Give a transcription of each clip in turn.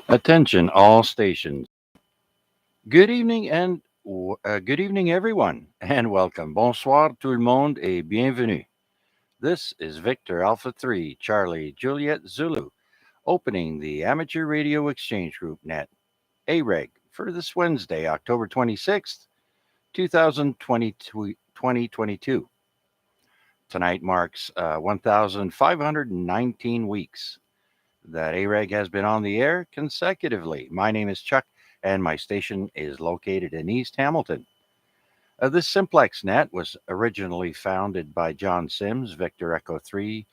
Attention, all stations. Good evening good evening, everyone, and welcome. Bonsoir, tout le monde, et bienvenue. This is Victor Alpha 3, Charlie Juliet Zulu, opening the Amateur Radio Exchange Group Net, AREG, for this Wednesday, October 26th, 2022. Tonight marks 1,519 weeks that AREG has been on the air consecutively. My name is Chuck, and my station is located in East Hamilton. This Simplex Net was originally founded by John Sims, Victor Echo 3,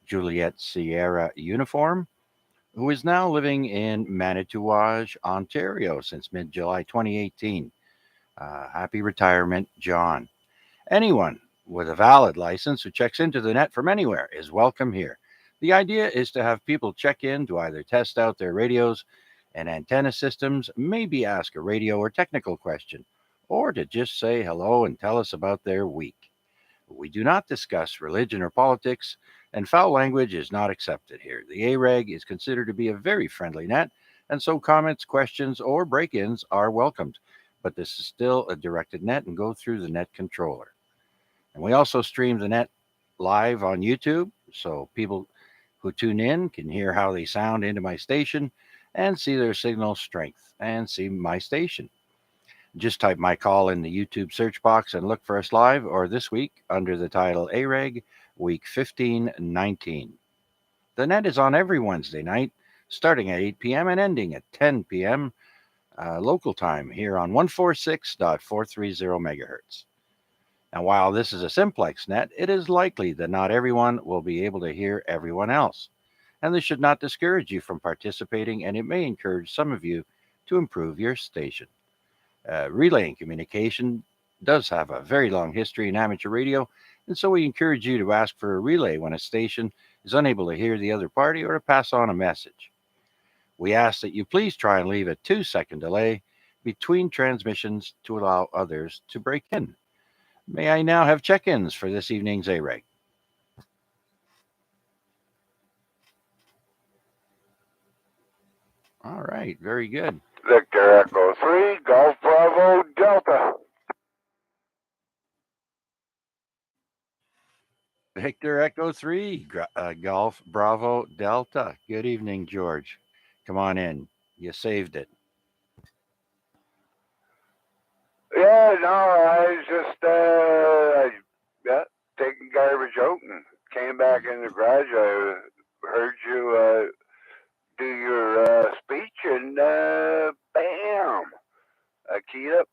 Juliet Sierra Uniform, who is now living in Manitouwadge, Ontario since mid July 2018. Happy retirement, John. Anyone with a valid license who checks into the net from anywhere is welcome here. The idea is to have people check in to either test out their radios and antenna systems, maybe ask a radio or technical question, or to just say hello and tell us about their week. We do not discuss religion or politics, and foul language is not accepted here. The AREG is considered to be a very friendly net, and so comments, questions, or break ins are welcomed. But this is still a directed net and go through the net controller. And we also stream the net live on YouTube, so people who tune in can hear how they sound into my station and see their signal strength and see my station. Just type my call in the YouTube search box and look for us live or this week under the title AREG Week 1519. The net is on every Wednesday night, starting at 8 p.m. and ending at 10 p.m. Local time here on 146.430 megahertz. And while this is a simplex net, it is likely that not everyone will be able to hear everyone else. And this should not discourage you from participating, and it may encourage some of you to improve your station. Relaying communication does have a very long history in amateur radio, and so we encourage you to ask for a relay when a station is unable to hear the other party or to pass on a message. We ask that you please try and leave a 2-second delay between transmissions to allow others to break in. May I now have check-ins for this evening's AREG? All right, very good. Victor Echo 3, Golf Bravo Delta. Victor Echo 3, Golf Bravo Delta. Good evening, George. Come on in. You saved it. Yeah, no, I was just taking garbage out and came back in the garage. I heard you do your speech and bam, I keyed up.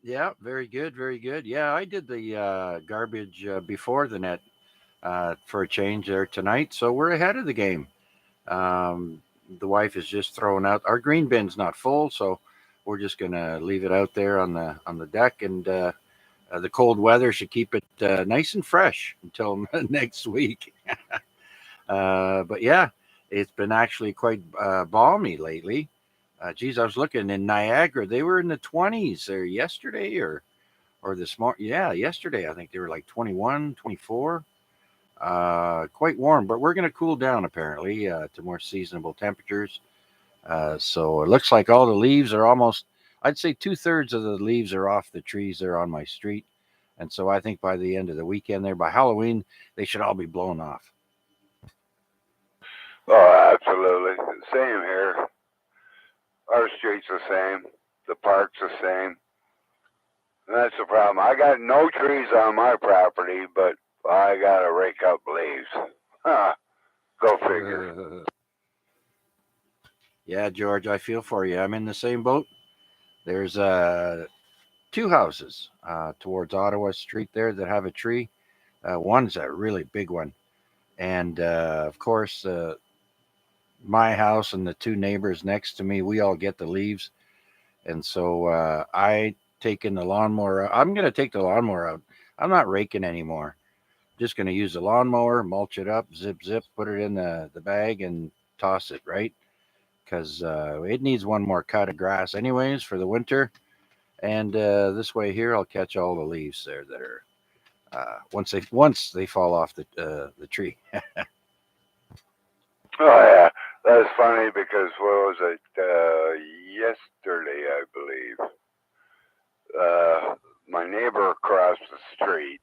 Yeah, very good, very good. Yeah, I did the garbage before the net for a change there tonight, so we're ahead of the game. The wife is just throwing out our green bin's not full, so we're just gonna leave it out there on the deck, and the cold weather should keep it nice and fresh until next week. But yeah, it's been actually quite balmy lately. Geez, I was looking in Niagara; they were in the 20s there yesterday, or this morning. Yeah, yesterday I think they were like 21, 24. Quite warm, but we're going to cool down apparently to more seasonable temperatures. So it looks like all the leaves are almost, I'd say 2/3 of the leaves are off the trees there on my street. And so I think by the end of the weekend there, by Halloween, they should all be blown off. Oh, absolutely. Same here. Our street's the same. The park's the same. And that's the problem. I got no trees on my property, but I got to rake up leaves. Huh. Go figure. Yeah, George, I feel for you. I'm in the same boat. There's two houses towards Ottawa Street there that have a tree. One's a really big one. And of course, my house and the two neighbors next to me, we all get the leaves. And so I taking the lawnmower out. I'm going to take the lawnmower out. I'm not raking anymore. Just going to use the lawnmower, mulch it up, zip, put it in the bag and toss it, right? Because it needs one more cut of grass anyways for the winter. And this way here, I'll catch all the leaves there once they fall off the tree. Oh yeah, that's funny because what was it? Yesterday, I believe. My neighbor across the street.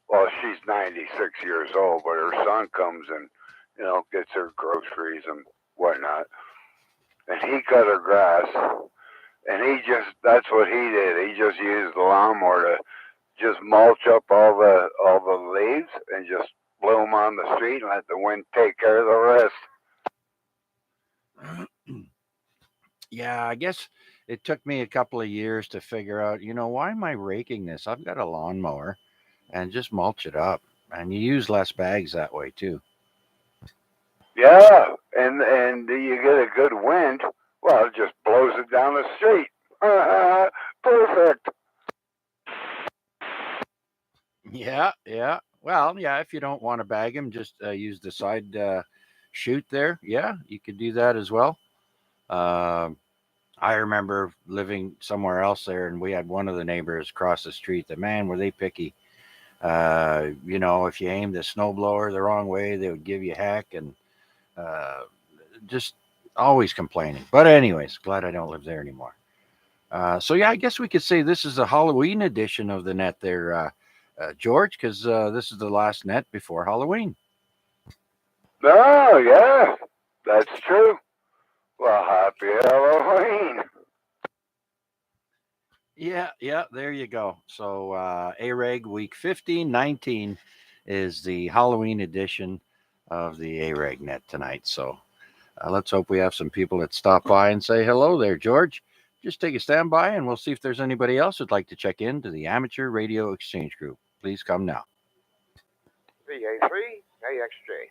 Well, she's 96 years old, but her son comes and gets her groceries and whatnot, and he cut her grass, and that's what he did. He just used the lawnmower to just mulch up all the leaves and just blew them on the street and let the wind take care of the rest. Yeah, I guess it took me a couple of years to figure out, why am I raking this? I've got a lawnmower and just mulch it up. And you use less bags that way too. Yeah, and you get a good wind. Well, it just blows it down the street. Perfect. Yeah, yeah. Well, yeah, if you don't want to bag them, just use the side chute there. Yeah, you could do that as well. Um I remember living somewhere else there, and we had one of the neighbors across the street. The man, were they picky? If you aimed the snowblower the wrong way, they would give you heck, and uh, just always complaining. But anyways, glad I don't live there anymore. So yeah, I guess we could say this is the Halloween edition of the net there, George, because this is the last net before Halloween. Oh yeah, that's true. Well, happy Halloween. Yeah, yeah, there you go. So AREG week 15, 19 is the Halloween edition of the AREG net tonight. So let's hope we have some people that stop by and say hello there, George. Just take a standby and we'll see if there's anybody else who'd like to check in to the Amateur Radio Exchange Group. Please come now. VA3 AXJ.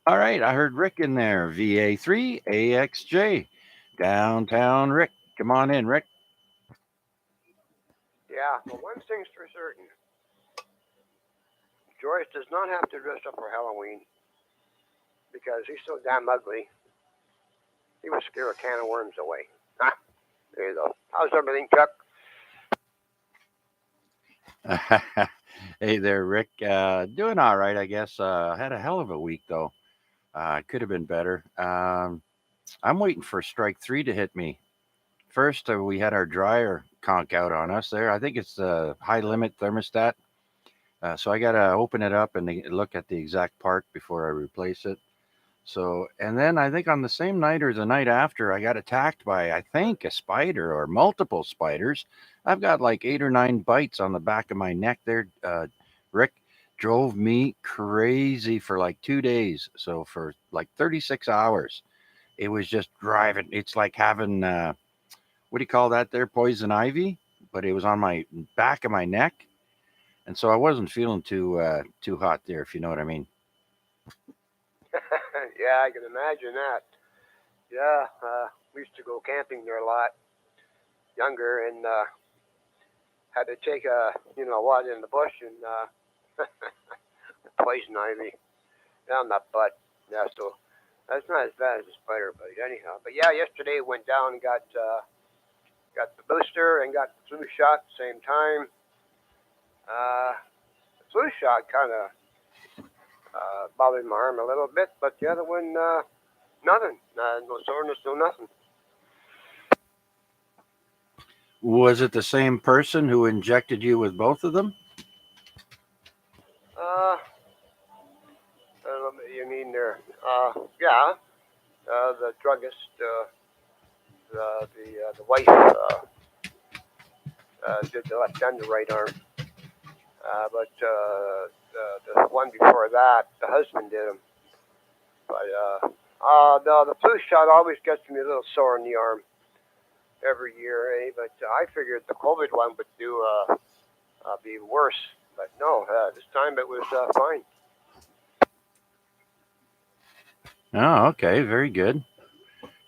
All right, I heard Rick in there. VA3 AXJ. Downtown Rick. Come on in, Rick. Yeah, well, one thing's for certain. Joyce does not have to dress up for Halloween because he's so damn ugly. He would scare a can of worms away. Ah, there you go. How's everything, Chuck? Hey there, Rick. Doing all right, I guess. Had a hell of a week, though. Could have been better. I'm waiting for strike three to hit me. First, we had our dryer conk out on us there. I think it's the high limit thermostat. So I got to open it up and look at the exact part before I replace it. So, and then I think on the same night or the night after, I got attacked by, I think, a spider or multiple spiders. I've got like 8 or 9 bites on the back of my neck there. Rick drove me crazy for like 2 days. So, for like 36 hours, it was just driving. It's like having, what do you call that there? Poison ivy, but it was on my back of my neck. And so I wasn't feeling too hot there, if you know what I mean. Yeah, I can imagine that. Yeah, we used to go camping there a lot, younger, and had to take a what in the bush and poison ivy down the butt. Yeah, so that's not as bad as a spider bite, anyhow. But yeah, yesterday went down and got the booster and got the flu shot at the same time. The flu shot kind of bothered my arm a little bit, but the other one, nothing. No soreness, no nothing. Was it the same person who injected you with both of them? Uh, you mean there? Yeah. The druggist, the wife did the left and the right arm, but the one before that, the husband did them. But no, the flu shot always gets me a little sore in the arm every year, eh? But I figured the COVID one would be worse. But no, this time it was fine. Oh, okay, very good.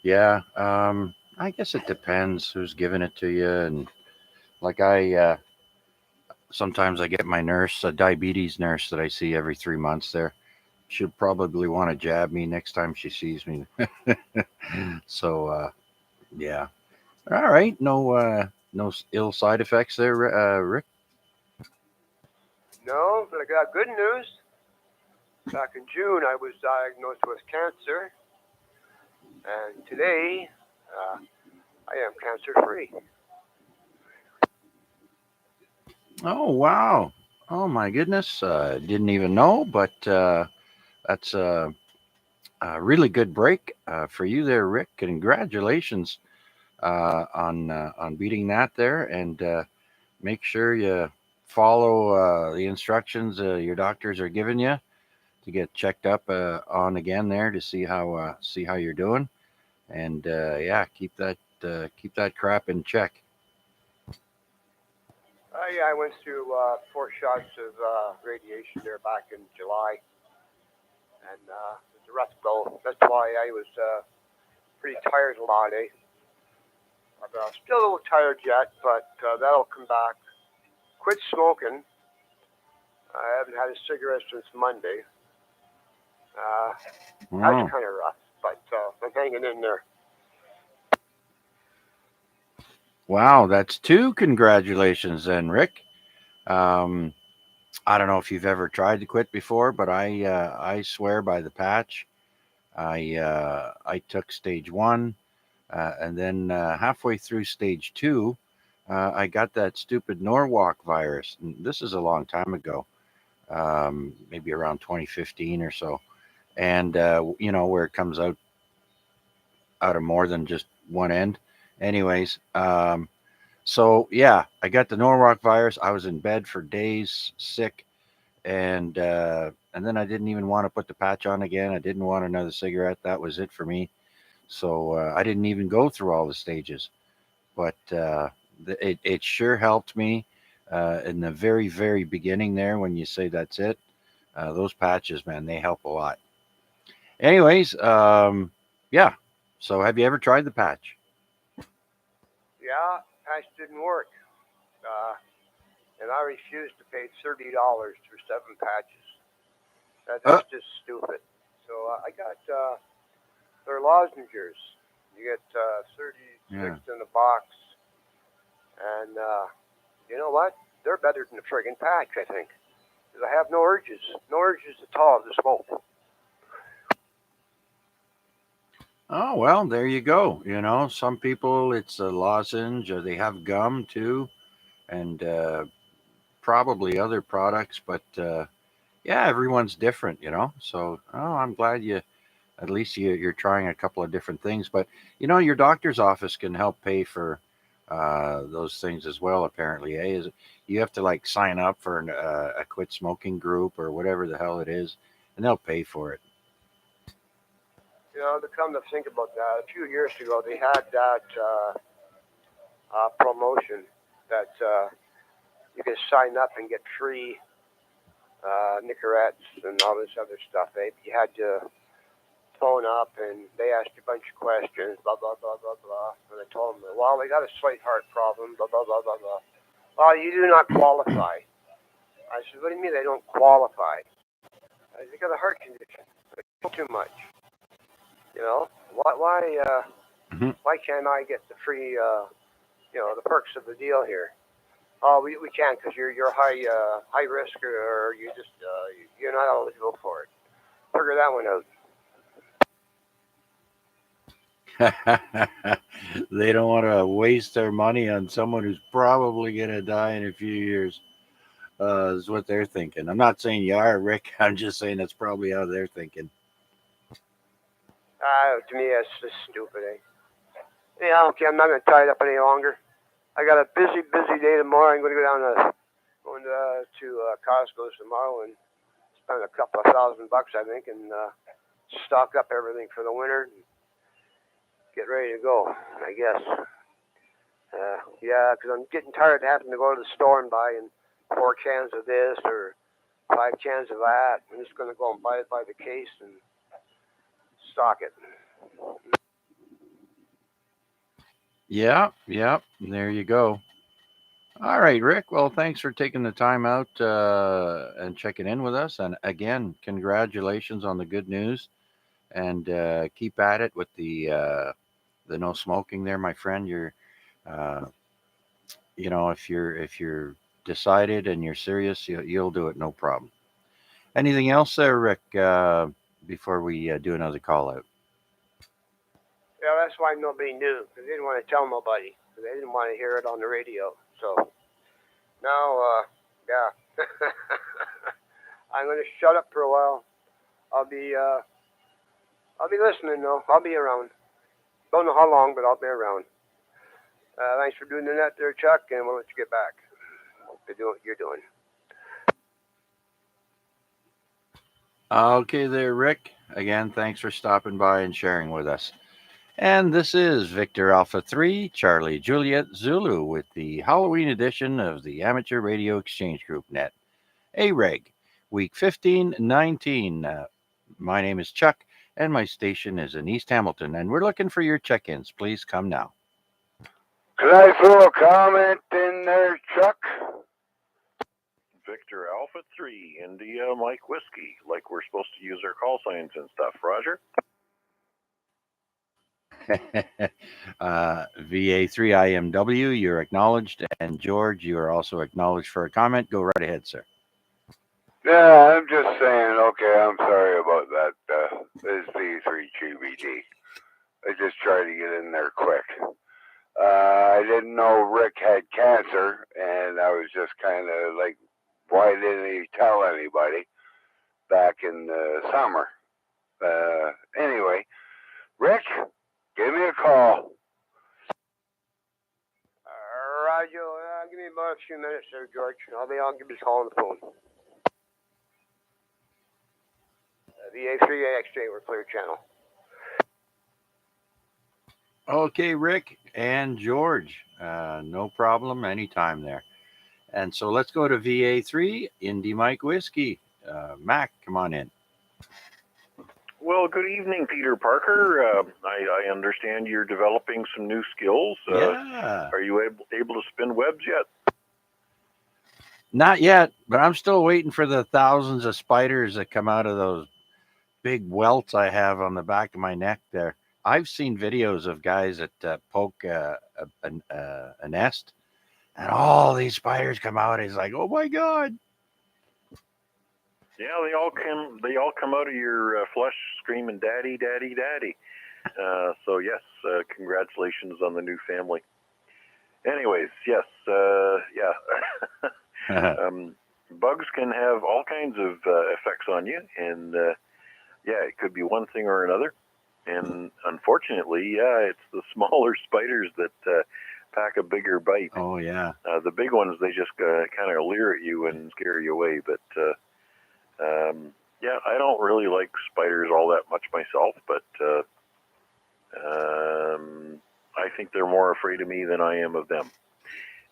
Yeah, I guess it depends who's giving it to you, and like sometimes I get my nurse, a diabetes nurse that I see every 3 months. There, she'll probably want to jab me next time she sees me. So, yeah. All right, no ill side effects there, Rick. No, but I got good news. Back in June, I was diagnosed with cancer, and today uh, I am cancer free. Oh wow! Oh my goodness! Didn't even know, but that's a really good break for you there, Rick. Congratulations on beating that there, and make sure you follow the instructions your doctors are giving you to get checked up on again there to see how you're doing, and yeah, keep that crap in check. Yeah, I went through 4 shots of radiation there back in July, and it was a rough go. That's why I was pretty tired a lot, eh? I'm still a little tired yet, but that'll come back. Quit smoking. I haven't had a cigarette since Monday. Uh, that's Oh, kind of rough, but I'm hanging in there. wow, that's two congratulations then, Rick. Um, I don't know if you've ever tried to quit before, but I swear by the patch. I took stage one, and then halfway through stage two, I got that stupid Norwalk virus. And this is a long time ago, maybe around 2015 or so. And where it comes out of more than just one end. Anyways, so yeah, I got the Norwalk virus. I was in bed for days, sick, and then I didn't even want to put the patch on again. I didn't want another cigarette. That was it for me. So I didn't even go through all the stages, but it sure helped me in the very beginning there when you say that's it. Those patches, man, they help a lot. Anyways, yeah. So have you ever tried the patch? Yeah, patch didn't work, uh, and I refused to pay $30 for 7 patches. Uh, That's just stupid. So I got their lozenges. You get yeah. 36 in a box, and you know what? They're better than the friggin' patch, I think. 'Cause I have no urges at all to smoke. Oh well, there you go. Some people it's a lozenge, or they have gum too, and probably other products. But yeah, everyone's different. So I'm glad you at least you're trying a couple of different things. But your doctor's office can help pay for those things as well. Apparently, is you have to like sign up for a quit smoking group or whatever the hell it is, and they'll pay for it. You know, to come to think about that, a few years ago they had that promotion that you could sign up and get free Nicorettes and all this other stuff. You had to phone up and they asked you a bunch of questions, blah blah blah blah blah. And I told them, well, they got a slight heart problem, blah blah blah blah blah. Well, you do not qualify. I said, what do you mean they don't qualify? I said, they got a heart condition. They smoke too much. You know, Mhm. why can't I get the free the perks of the deal here? Oh, we can't because you're high risk or you just you're not eligible for it. Figure that one out. They don't want to waste their money on someone who's probably going to die in a few years. Is what they're thinking. I'm not saying you are, Rick. I'm just saying that's probably how they're thinking. To me, that's just stupid. Eh? Yeah, okay, I'm not gonna tie it up any longer. I got a busy day tomorrow. I'm gonna go down to Costco's tomorrow and spend a couple of $1,000, I think, and stock up everything for the winter and get ready to go. I guess. Yeah, because I'm getting tired of having to go to the store and buy 4 cans of this or 5 cans of that. I'm just gonna go and buy it by the case and stock it. Yeah, yeah. There you go. All right, Rick. Well, thanks for taking the time out and checking in with us. And again, congratulations on the good news. And keep at it with the no smoking there, my friend. Uh, if you're decided and you're serious, you'll do it no problem. Anything else there, Rick? Before we do another call out. Yeah, that's why nobody knew because they didn't want to tell nobody because they didn't want to hear it on the radio. So now, yeah, I'm gonna shut up for a while. I'll be uh, I'll be listening though. I'll be around. Don't know how long, but I'll be around. Thanks for doing the net there, Chuck, and we'll let you get back to do what you're doing. Okay, there, Rick. Again, thanks for stopping by and sharing with us. And this is Victor Alpha 3, Charlie Juliet Zulu with the Halloween edition of the Amateur Radio Exchange Group Net, AREG, week 1519. My name is Chuck, and my station is in East Hamilton, and we're looking for your check ins. Please come now. Could I throw a comment in there, Chuck? Victor Alpha 3, India Mike Whiskey, like we're supposed to use our call signs and stuff. Roger? VA3 IMW, you're acknowledged. And George, you are also acknowledged for a comment. Go right ahead, sir. Yeah, I'm just saying, okay, I'm sorry about that. It's V3GBD. I just tried to get in there quick. I didn't know Rick had cancer, and I was just kind of like, why didn't he tell anybody back in the summer? Anyway, Rick, give me a call. Roger, give me about a few minutes there, George. I'll give you a call on the phone. VA3AXJ, we're clear channel. Okay, Rick and George, no problem, anytime there. And so let's go to VA3, Indy Mike Whiskey. Mac, come on in. Well, good evening, Peter Parker. I understand you're developing some new skills. Yeah. Are you able to spin webs yet? Not yet, but I'm still waiting for the thousands of spiders that come out of those big welts I have on the back of my neck there. I've seen videos of guys that poke a nest, and all these spiders come out. It's like, oh my god! Yeah, they all come out of your flesh screaming, "Daddy, Daddy, Daddy." So yes, congratulations on the new family. Anyways, yes, yeah. Bugs can have all kinds of effects on you, and yeah, it could be one thing or another. And unfortunately, yeah, it's the smaller spiders that pack a bigger bite. Oh yeah. The big ones, they just kind of leer at you and scare you away. But yeah, I don't really like spiders all that much myself, but I think they're more afraid of me than I am of them.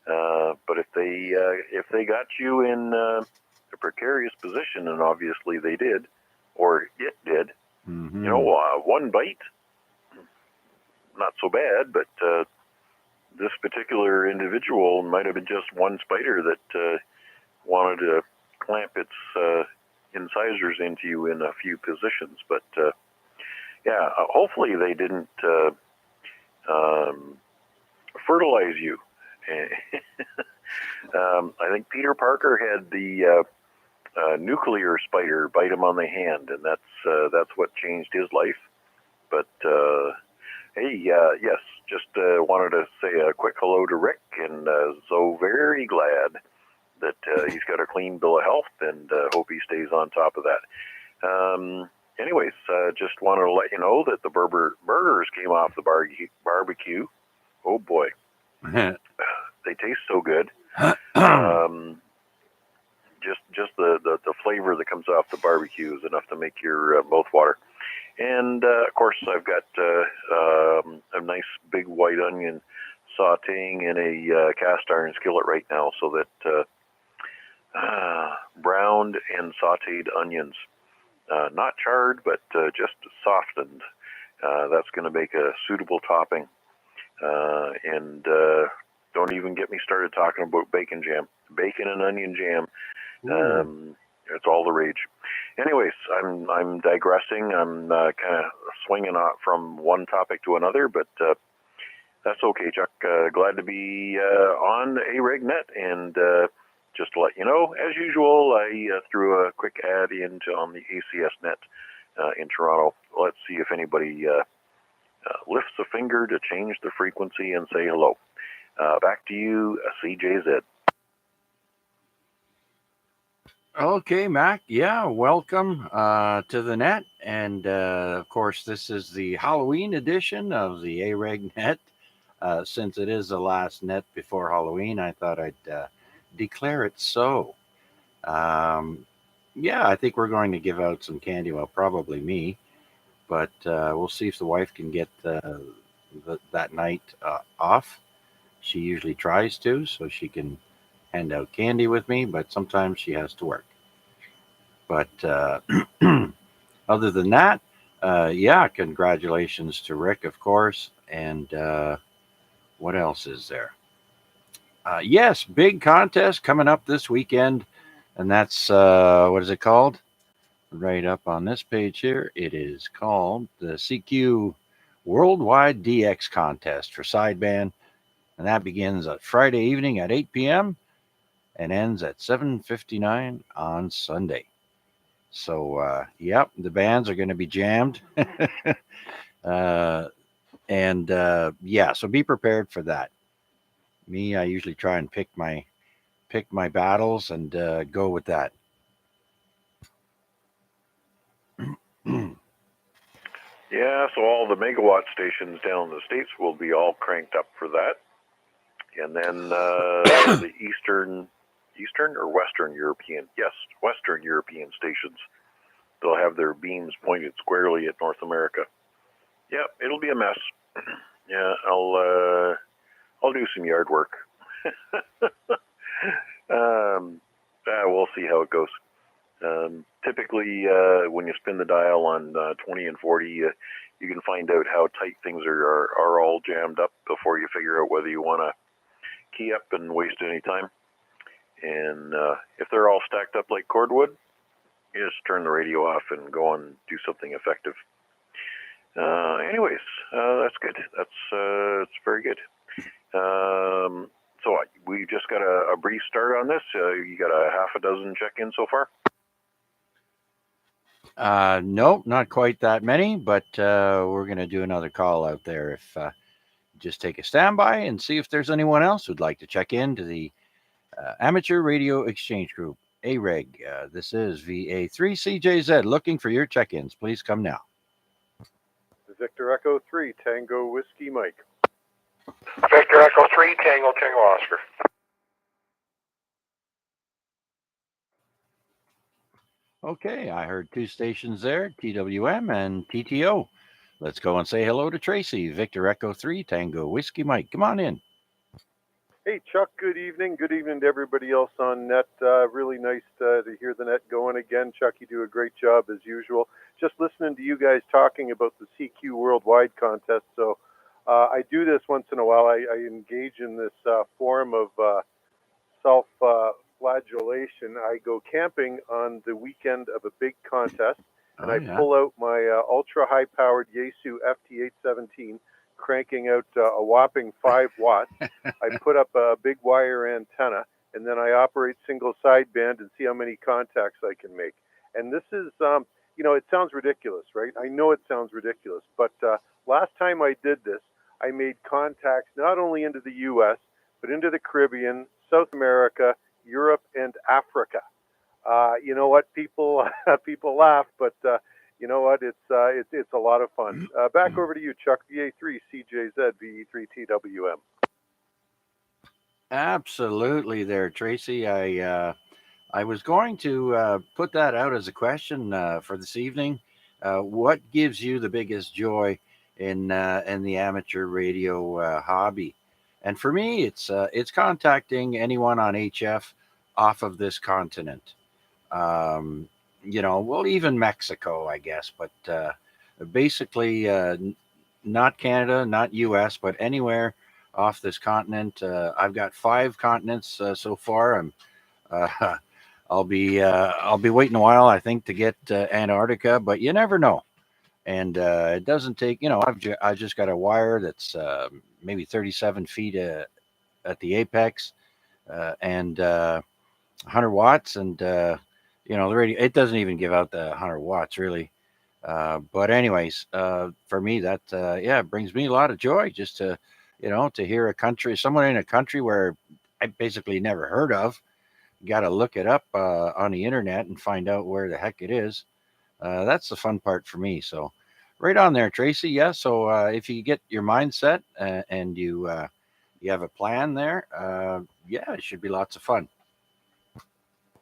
But if they got you in a precarious position, and obviously they did, or it did, Mm-hmm. you know, one bite, not so bad, but this particular individual might have been just one spider that wanted to clamp its incisors into you in a few positions. But yeah, hopefully they didn't fertilize you. I think Peter Parker had the nuclear spider bite him on the hand, and that's what changed his life. But hey, yes, just wanted to say a quick hello to Rick, and so very glad that he's got a clean bill of health, and hope he stays on top of that. Anyways, just wanted to let you know that the burgers came off the barbecue. Oh boy, they taste so good. Just the flavor that comes off the barbecue is enough to make your mouth water. And of course, I've got a nice big white onion sautéing in a cast iron skillet right now, so that browned and sautéed onions, not charred, but just softened. That's going to make a suitable topping. And don't even get me started talking about bacon jam. Bacon and onion jam. It's all the rage. Anyways, I'm digressing. I'm kind of swinging out from one topic to another, but That's okay, Chuck. Glad to be on the AREG net, and just to let you know, as usual, I threw a quick ad on the ACS net in Toronto. Let's see if anybody lifts a finger to change the frequency and say hello. Back to you, CJZ. Okay, Mac. Yeah, welcome to the net. And of course, this is the Halloween edition of the AREG net. Since it is the last net before Halloween, I thought I'd declare it so. Yeah, I think we're going to give out some candy. Well, probably me, but we'll see if the wife can get that night off. She usually tries to, so she can hand out candy with me, but sometimes she has to work. But other than that, yeah, congratulations to Rick, of course. And what else is there? Yes, big contest coming up this weekend. And that's, what is it called? Right up on this page here. It is called the CQ Worldwide DX Contest for sideband. And that begins at Friday evening at 8 p.m. and ends at 7:59 on Sunday. So, yep, the bands are going to be jammed. And yeah, so be prepared for that. Me, I usually try and pick my battles and go with that. Yeah, so all the megawatt stations down in the States will be all cranked up for that. And then the Eastern or Western European, yes, Western European stations, they'll have their beams pointed squarely at North America. Yeah, it'll be a mess. Yeah, I'll do some yard work. We'll see how it goes. Typically, when you spin the dial on 20 and 40, you can find out how tight things are all jammed up before you figure out whether you want to key up and waste any time. And if they're all stacked up like cordwood, you just turn the radio off and go and do something effective. Anyways, that's good. It's very good. So we just got a brief start on this. You got a half a dozen check-ins so far? Nope, not quite that many, but we're going to do another call out there. If just take a standby and see if there's anyone else who'd like to check in to the Amateur Radio Exchange Group, AREG. This is VA3CJZ looking for your check-ins. Please come now. Victor Echo 3, Tango Whiskey Mike. Victor Echo 3, Tango Oscar. Okay, I heard two stations there, TWM and TTO. Let's go and say hello to Tracy. Victor Echo 3, Tango Whiskey Mike. Come on in. Hey, Chuck, good evening. Good evening to everybody else on net. Really nice to hear the net going again. Chuck, you do a great job as usual. Just listening to you guys talking about the CQ Worldwide contest. So I do this once in a while. I engage in this form of self-flagellation. I go camping on the weekend of a big contest, and I pull out my ultra-high-powered Yaesu FT817, cranking out a whopping 5 watts. I put up a big wire antenna, and then I operate single sideband and see how many contacts I can make. And this is, it sounds ridiculous, right? I know it sounds ridiculous, but last time I did this, I made contacts not only into the U.S., but into the Caribbean, South America, Europe, and Africa. You know what? People laugh, but you know what? It's a lot of fun. Back over to you, Chuck. VA3 CJZ VE3 TWM. Absolutely, there, Tracy. I was going to put that out as a question for this evening. What gives you the biggest joy in the amateur radio hobby? And for me, it's contacting anyone on HF off of this continent. Well, even Mexico, I guess, but basically not Canada, not US, but anywhere off this continent. I've got 5 continents so far. I'll be waiting a while, I think, to get Antarctica, but you never know. and it doesn't take. I just got a wire that's maybe 37 feet at the apex, and 100 watts, and the radio. It doesn't even give out the 100 watts really. But anyways, for me, that it brings me a lot of joy just to hear someone in a country where I basically never heard of. Got to look it up on the internet and find out where the heck it is. That's the fun part for me. So, right on there, Tracy. Yeah. So if you get your mindset and you have a plan there, it should be lots of fun.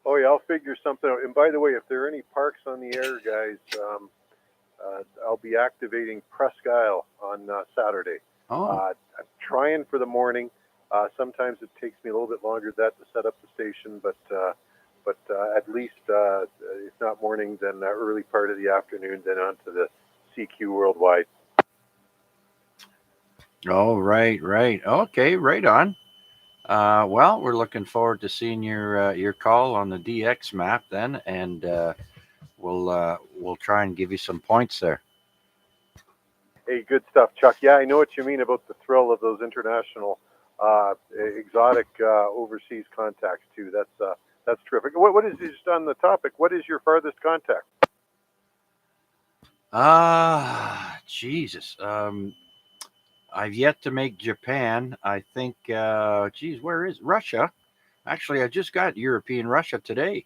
Oh yeah, I'll figure something out. And by the way, if there are any parks on the air, guys, I'll be activating Presque Isle on Saturday. Oh. I'm trying for the morning. Sometimes it takes me a little bit longer than that to set up the station, but at least if not morning, then early part of the afternoon, then on to the CQ Worldwide. Oh, right. Okay, right on. Well, we're looking forward to seeing your call on the DX map then, and we'll try and give you some points there. Hey, good stuff, Chuck. Yeah, I know what you mean about the thrill of those international, exotic overseas contacts too. That's terrific. What is just on the topic? What is your farthest contact? Jesus. I've yet to make Japan. I think. Where is Russia? Actually, I just got European Russia today.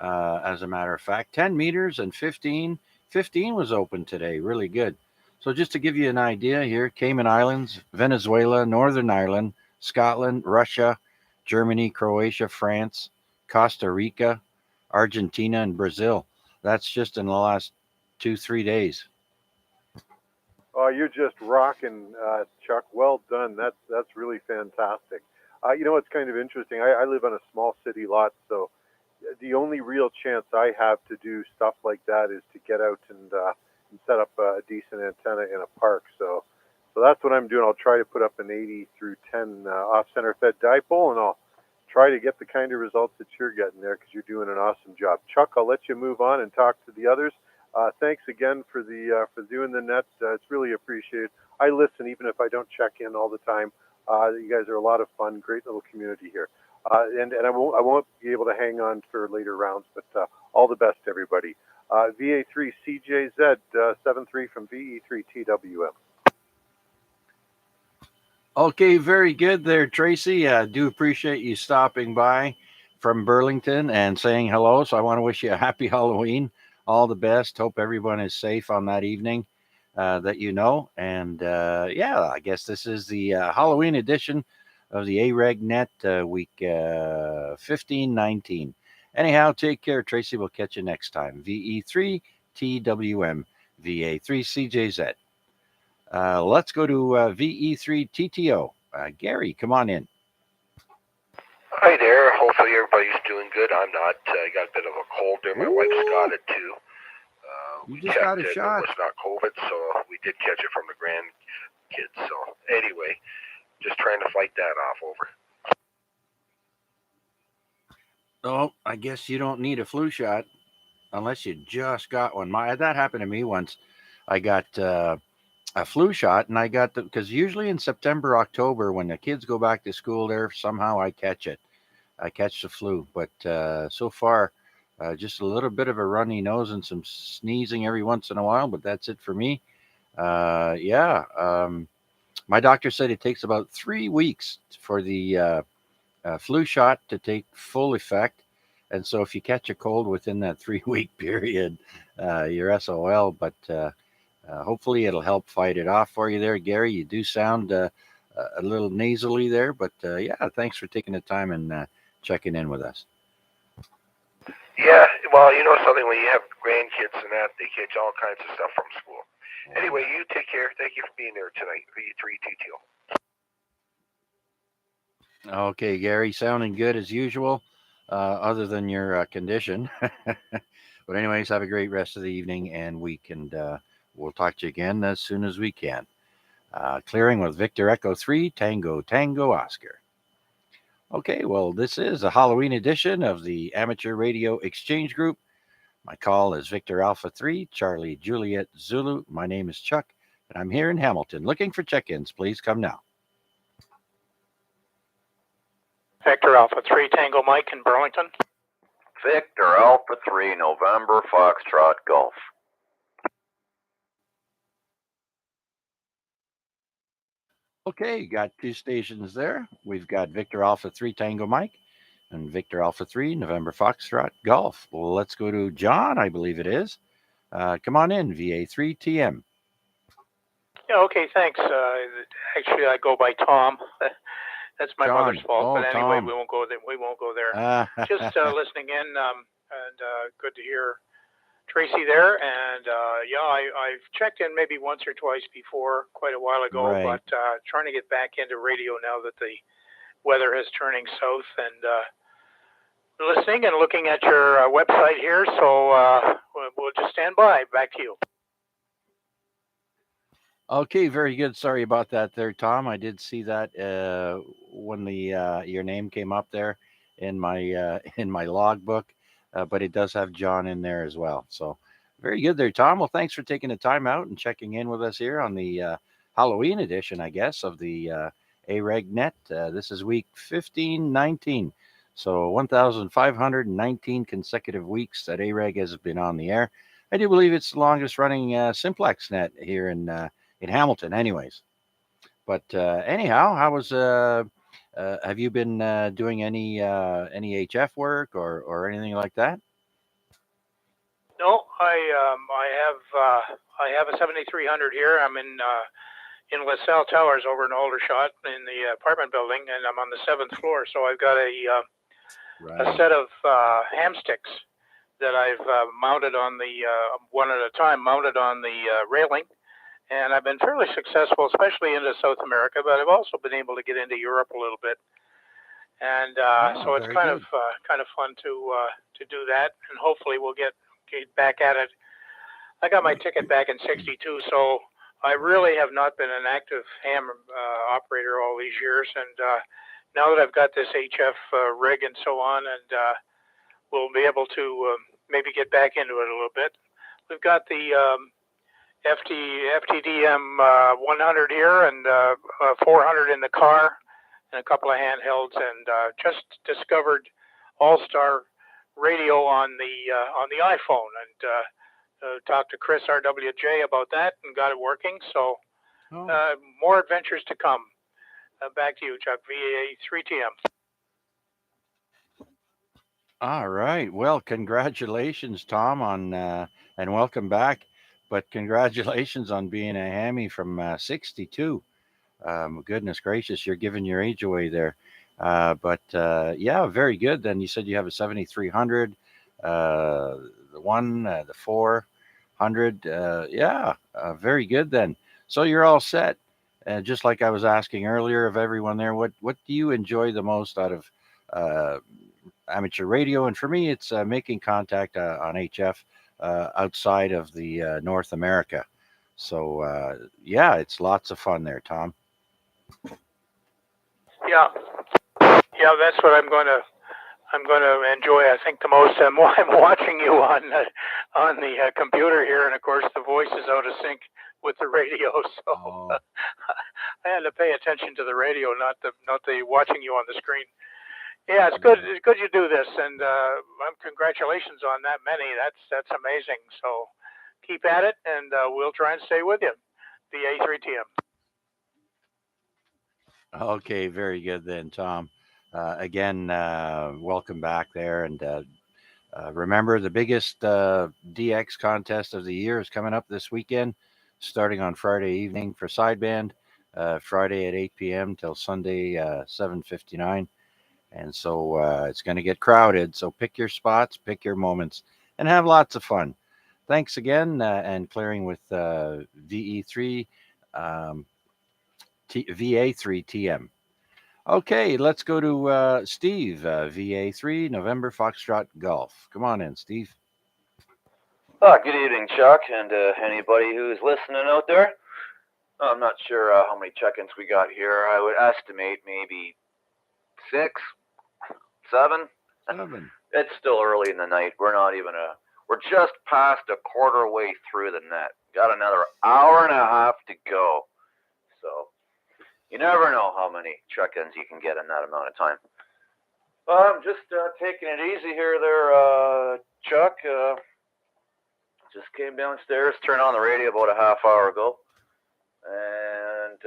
As a matter of fact, 10 meters and 15. 15 was open today. Really good. So just to give you an idea here, Cayman Islands, Venezuela, Northern Ireland, Scotland, Russia, Germany, Croatia, France, Costa Rica, Argentina, and Brazil. That's just in the last 2-3 days. Oh, you're just rocking, Chuck. Well done. That's really fantastic. It's kind of interesting. I live on a small city lot, so the only real chance I have to do stuff like that is to get out and set up a decent antenna in a park. So that's what I'm doing. I'll try to put up an 80 through 10 off-center fed dipole, and I'll try to get the kind of results that you're getting there because you're doing an awesome job. Chuck, I'll let you move on and talk to the others. Thanks again for doing the net. It's really appreciated. I listen even if I don't check in all the time. You guys are a lot of fun. Great little community here. And I won't be able to hang on for later rounds, but all the best to everybody. VA3 CJZ 73 from VE3 TWM. Okay, very good there, Tracy. I do appreciate you stopping by from Burlington and saying hello. So I want to wish you a happy Halloween. All the best. Hope everyone is safe on that evening that you know. And I guess this is the Halloween edition of the AREG Net week 15-19. Anyhow, take care, Tracy. We'll catch you next time. VE3 TWM, VA3 CJZ. Let's go to VE3 TTO. Gary, come on in. Hi there. Hopefully everybody's doing good. I'm not. I got a bit of a cold there. My wife's got it too. You just got a shot. It was not COVID, so we did catch it from the grandkids. So anyway, just trying to fight that off over. Oh, I guess you don't need a flu shot unless you just got one. That happened to me once. I got a flu shot, and I got because usually in September, October, when the kids go back to school, there somehow I catch it. I catch the flu, but so far, just a little bit of a runny nose and some sneezing every once in a while, but that's it for me. My doctor said it takes about 3 weeks for the flu shot to take full effect. And so if you catch a cold within that 3-week period, you're SOL. But hopefully it'll help fight it off for you there, Gary. You do sound a little nasally there, but thanks for taking the time and checking in with us. Yeah, well, you know something, when you have grandkids and that, they catch all kinds of stuff from school. Anyway, you take care. Thank you for being there tonight. V3 TTO. Okay, Gary, sounding good as usual, other than your condition. But anyways, have a great rest of the evening and week, and we'll talk to you again as soon as we can. Clearing with Victor Echo 3, Tango, Tango, Oscar. Okay, well, this is a Halloween edition of the Amateur Radio Exchange Group. My call is Victor Alpha 3, Charlie Juliet Zulu. My name is Chuck, and I'm here in Hamilton. Looking for check-ins. Please come now. Victor Alpha 3, Tango Mike in Burlington. Victor Alpha 3, November Foxtrot Golf. Okay, got two stations there. We've got Victor Alpha 3 Tango Mike and Victor Alpha 3 November Foxtrot Golf. Well, let's go to John, I believe it is. Come on in, VA3 TM. Yeah, okay, thanks. Actually, I go by Tom. That's my John. mother's fault. Oh, but anyway, Tom. we won't go there. Just listening in, and good to hear Tracy there. And yeah, I've checked in maybe once or twice before, quite a while ago, Right. but trying to get back into radio now that the weather is turning south, and listening and looking at your website here. So we'll just stand by. Back to you. Okay, very good. Sorry about that there, Tom. I did see that when the your name came up there in my logbook, but it does have John in there as well. So very good there, Tom. Well, thanks for taking the time out and checking in with us here on the Halloween edition, I guess, of the AREG Net. This is week 1519. So 1,519 consecutive weeks that AREG has been on the air. I do believe it's the longest running Simplex Net here in Hamilton, anyways. But anyhow, how was? Have you been doing any HF work or anything like that? No, I have a 7300 here. I'm in LaSalle Towers over in Aldershot in the apartment building, and I'm on the 7th floor. So I've got a set of ham sticks that I've mounted on the one at a time, mounted on the railing. And I've been fairly successful, especially into South America, but I've also been able to get into Europe a little bit. And so it's kind of fun to do that, and hopefully we'll get back at it. I got my ticket back in '62, so I really have not been an active ham operator all these years. And now that I've got this HF rig and so on, and we'll be able to maybe get back into it a little bit. We've got the FTDM 100 here, and 400 in the car, and a couple of handhelds, and just discovered All-Star Radio on the iPhone, and talked to Chris RWJ about that and got it working. So more adventures to come. Back to you, Chuck. VA 3TM. All right. Well, congratulations, Tom, on and welcome back. But congratulations on being a hammy from '62. Goodness gracious, you're giving your age away there. But yeah, very good. Then you said you have a 7300, the 1, the 400. Yeah, very good then. So you're all set. Just like I was asking earlier of everyone there, what do you enjoy the most out of amateur radio? And for me, it's making contact on HF outside of the North America. So yeah, it's lots of fun there, Tom. Yeah, that's what I'm going to enjoy. I think the most. I'm watching you on the computer here, and of course the voice is out of sync with the radio, so I had to pay attention to the radio, not the watching you on the screen. Yeah, it's good. It's good you do this, and congratulations on that many. That's amazing. So keep at it, and we'll try and stay with you. The A3TM. Okay, very good then, Tom. Again, welcome back there. And remember, the biggest DX contest of the year is coming up this weekend, starting on Friday evening for sideband, Friday at 8 p.m. till Sunday 7:59. And so it's going to get crowded. So pick your spots, pick your moments, and have lots of fun. Thanks again, and clearing with VE3. VA3TM. Okay, let's go to Steve, VA3 November Foxtrot Golf. Come on in, Steve. Good evening, Chuck, and anybody who's listening out there. I'm not sure how many check-ins we got here. I would estimate maybe 6, 7. 7. It's still early in the night. We're not even We're just past a quarter way through the net. Got another hour and a half to go. So you never know how many check-ins you can get in that amount of time. I'm just taking it easy here there, Chuck. Just came downstairs, turned on the radio about a half hour ago. And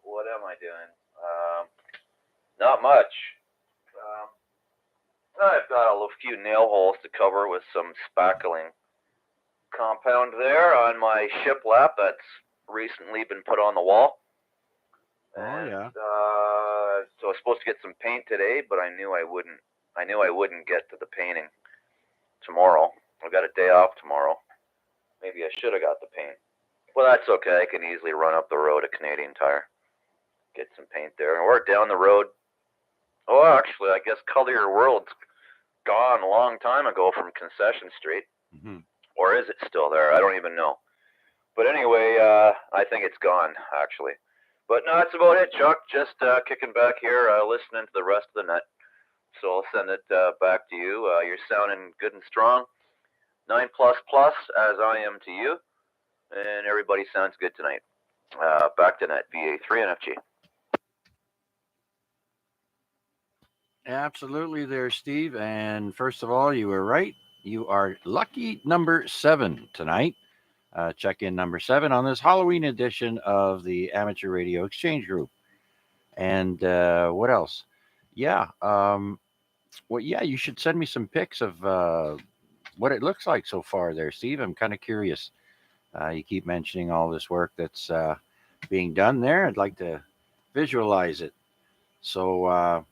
what am I doing? Not much. I've got a few nail holes to cover with some spackling compound there on my shiplap that's recently been put on the wall. And, yeah. So I was supposed to get some paint today, but I knew I wouldn't get to the painting tomorrow. I've got a day off tomorrow. Maybe I should have got the paint. Well, that's okay. I can easily run up the road to Canadian Tire, get some paint there, or down the road. Oh, actually, I guess Color Your World's gone a long time ago from Concession Street. Mm-hmm. Or is it still there? I don't even know. But anyway, I think it's gone, actually. But no, that's about it, Chuck. Just kicking back here, listening to the rest of the net. So I'll send it back to you. You're sounding good and strong. 9++, as I am to you. And everybody sounds good tonight. Back to net, VA3 NFG. Absolutely there, Steve. And first of all, you were right. You are lucky number 7 tonight. Check-in number 7 on this Halloween edition of the Amateur Radio Exchange Group. And what else? Yeah. You should send me some pics of what it looks like so far there, Steve. I'm kind of curious. You keep mentioning all this work that's being done there. I'd like to visualize it. So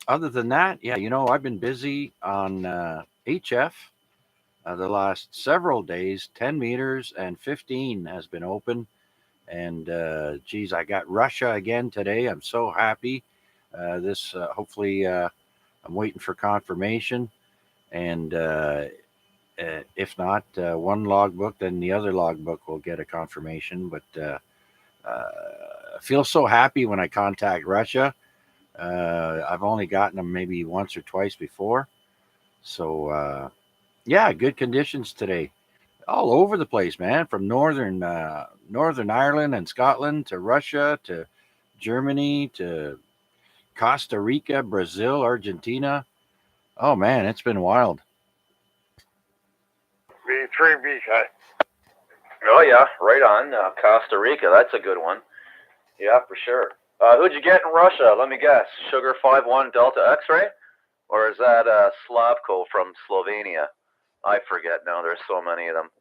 other than that, yeah, I've been busy on HF the last several days. 10 meters and 15 has been open. And I got Russia again today. I'm so happy. Hopefully, I'm waiting for confirmation. And if not one logbook, then the other logbook will get a confirmation. But I feel so happy when I contact Russia. I've only gotten them maybe once or twice before. So, good conditions today. All over the place, man. From Northern Ireland and Scotland to Russia to Germany to Costa Rica, Brazil, Argentina. Oh, man, it's been wild. V3 BK. Oh, yeah, right on. Costa Rica, that's a good one. Yeah, for sure. Who'd you get in Russia? Let me guess. Sugar 51 Delta X-ray? Or is that Slavko from Slovenia? I forget now. There's so many of them.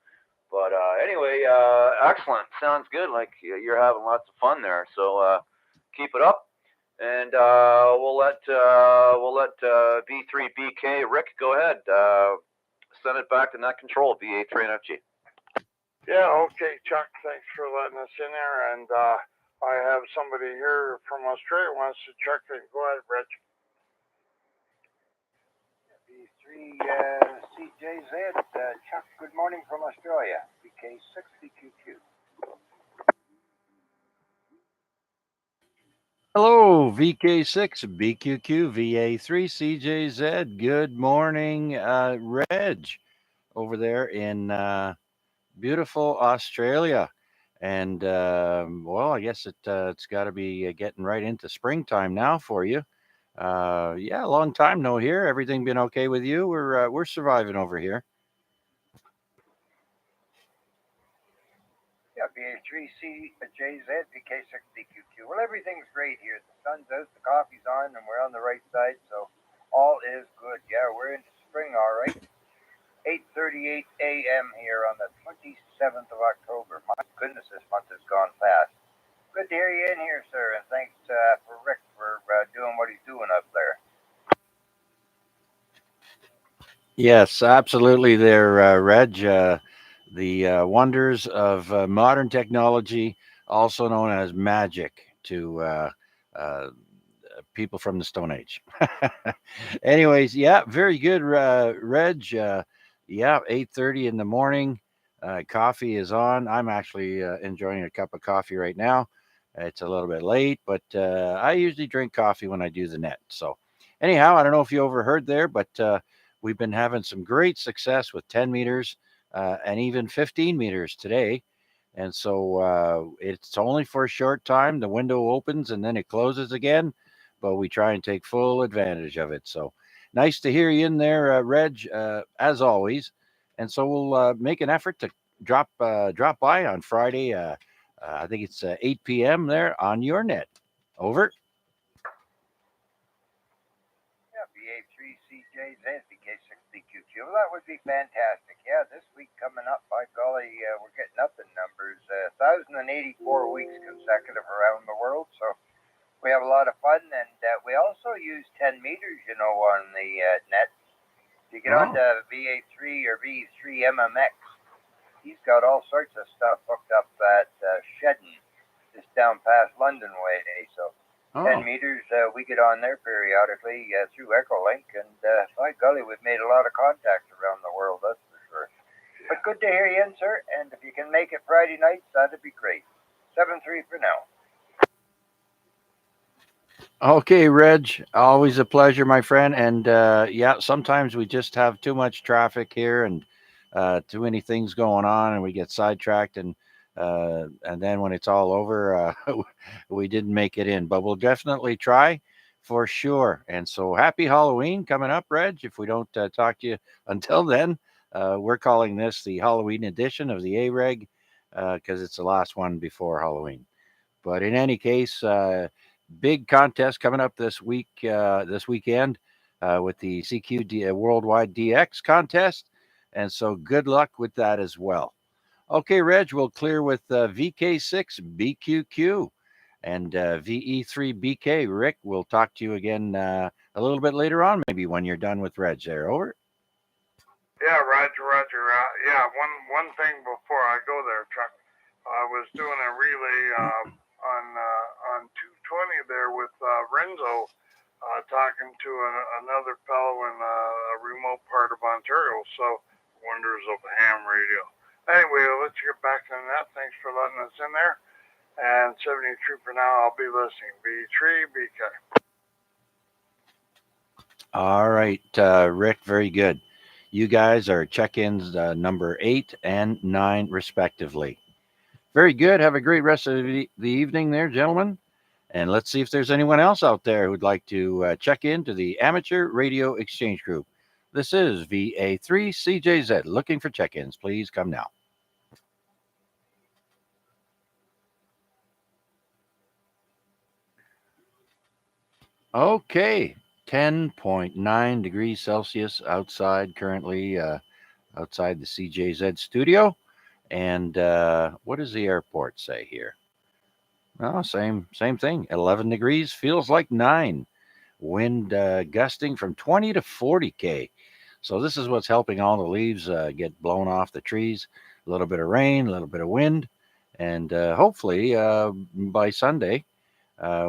But anyway, excellent. Sounds good. Like you're having lots of fun there. So keep it up. And we'll let V3BK Rick go ahead. Send it back to net control, VA3NFG. Yeah, okay, Chuck. Thanks for letting us in there. And I have somebody here from Australia who wants to check in. Go ahead, Rich. V3 CJZ, Chuck, good morning from Australia. VK6 BQQ. Hello, VK6 BQQ VA3 CJZ. Good morning, Reg, over there in beautiful Australia. And I guess it's got to be getting right into springtime now for you. A long time no hear. Everything been okay with you? We're surviving over here. Yeah, VA3CJZ, VK6 BQQ. Well, everything's great here. The sun's out, the coffee's on, and we're on the right side, so all is good. Yeah, we're into spring, all right. 8:38 a.m. here on the 27th of October. My goodness, this month has gone fast. Good to hear you in here, sir, and thanks for Rick for doing what he's doing up there. Yes, absolutely there, Reg. The wonders of modern technology, also known as magic to people from the Stone Age. Anyways, very good, Reg. 8:30 in the morning. Coffee is on. I'm actually enjoying a cup of coffee right now. It's a little bit late, but I usually drink coffee when I do the net. So anyhow, I don't know if you overheard there, but we've been having some great success with 10 meters and even 15 meters today. And so it's only for a short time. The window opens and then it closes again, but we try and take full advantage of it. So nice to hear you in there, Reg, as always. And so we'll make an effort to drop by on Friday. I think it's 8 p.m. there on your net. Over. Yeah, BA3CJZ, BK6BQQ. Well, that would be fantastic. Yeah, this week coming up, by golly, we're getting up in numbers. 1,084 weeks consecutive around the world, so we have a lot of fun. And we also use 10 meters, on the net. If you get on to VA3 or V3MMX, he's got all sorts of stuff hooked up at Shedden, just down past London way. So 10 meters, we get on there periodically through Echolink, and by golly, we've made a lot of contacts around the world, that's for sure. But good to hear you in, sir, and if you can make it Friday nights, that'd be great. 7-3 for now. Okay, Reg, always a pleasure, my friend. And yeah, sometimes we just have too much traffic here and too many things going on, and we get sidetracked. And then when it's all over, we didn't make it in. But we'll definitely try for sure. And so happy Halloween coming up, Reg. If we don't talk to you until then, we're calling this the Halloween edition of the AREG because it's the last one before Halloween. But in any case, big contest coming up this weekend with the CQ Worldwide DX contest, and so good luck with that as well. Okay, Reg, we'll clear with VK6BQQ and VE3BK. Rick, we'll talk to you again a little bit later on, maybe when you're done with Reg there. Over. Yeah, Roger. Yeah, one thing before I go there, Chuck. I was doing a relay on 220 there with Renzo, talking to another fellow in a remote part of Ontario. So wonders of ham radio. Anyway, let's get back to that. Thanks for letting us in there. And 73 for now. I'll be listening. B3 BK. All right, Rick, very good. You guys are check-ins number 8 and 9, respectively. Very good. Have a great rest of the evening there, gentlemen. And let's see if there's anyone else out there who'd like to check in to the Amateur Radio Exchange Group. This is VA3CJZ. Looking for check-ins. Please come now. Okay. 10.9 degrees Celsius outside currently, outside the CJZ studio. And what does the airport say here? Oh, same thing. 11 degrees, feels like 9. Wind gusting from 20 to 40 km. So this is what's helping all the leaves get blown off the trees. A little bit of rain, a little bit of wind, and hopefully by Sunday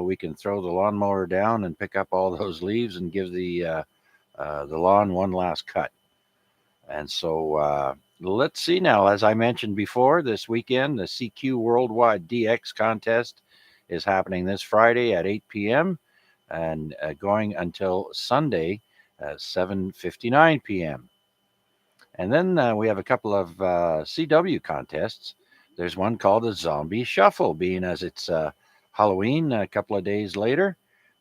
we can throw the lawnmower down and pick up all those leaves and give the lawn one last cut. And so let's see now. As I mentioned before, this weekend, the CQ Worldwide DX contest is happening this Friday at 8 p.m. and going until Sunday at 7:59 p.m. And then we have a couple of CW contests. There's one called the Zombie Shuffle, being as it's Halloween a couple of days later.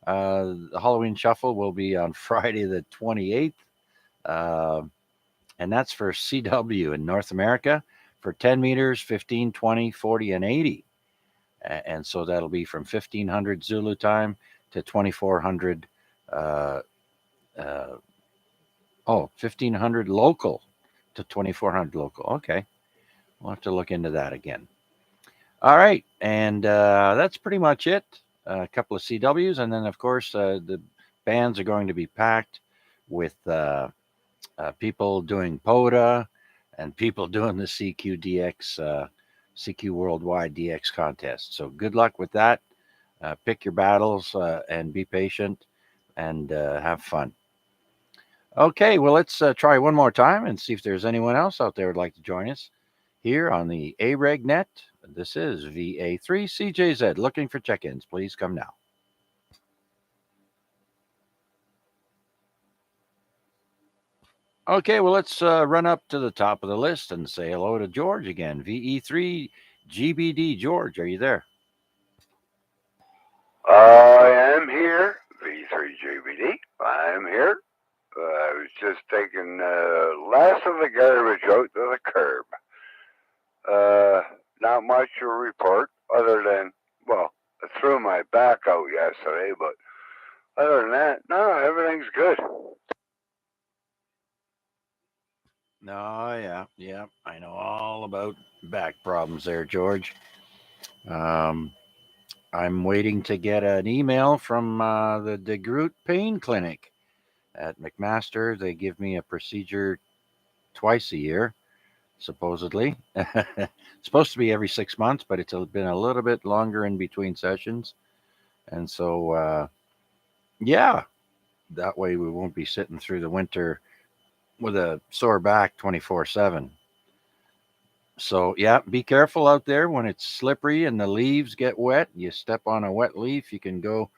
The Halloween Shuffle will be on Friday the 28th. And that's for CW in North America for 10 meters, 15, 20, 40, and 80. And so that'll be from 1500 Zulu time to 2400, 1500 local to 2400 local. Okay. We'll have to look into that again. All right. And that's pretty much it. A couple of CWs. And then, of course, the bands are going to be packed with people doing POTA and people doing the CQ Worldwide DX contest. So good luck with that. Pick your battles and be patient and have fun. Okay, well, let's try one more time and see if there's anyone else out there who'd like to join us here on the AREG net. This is VA3CJZ. Looking for check-ins. Please come now. Okay, well, let's run up to the top of the list and say hello to George again. VE3 GBD. George, are you there? I am here, V3GBD. I am here. I was just taking less of the garbage out to the curb. Not much to report other than, well, I threw my back out yesterday, but other than that, no, everything's good. Oh, yeah. I know all about back problems there, George. Um, I'm waiting to get an email from the DeGroot Pain Clinic at McMaster. They give me a procedure twice a year, supposedly. It's supposed to be every 6 months, but it's been a little bit longer in between sessions. And so, yeah, that way we won't be sitting through the winter with a sore back 24/7. So, yeah, be careful out there when it's slippery and the leaves get wet. You step on a wet leaf, you can go.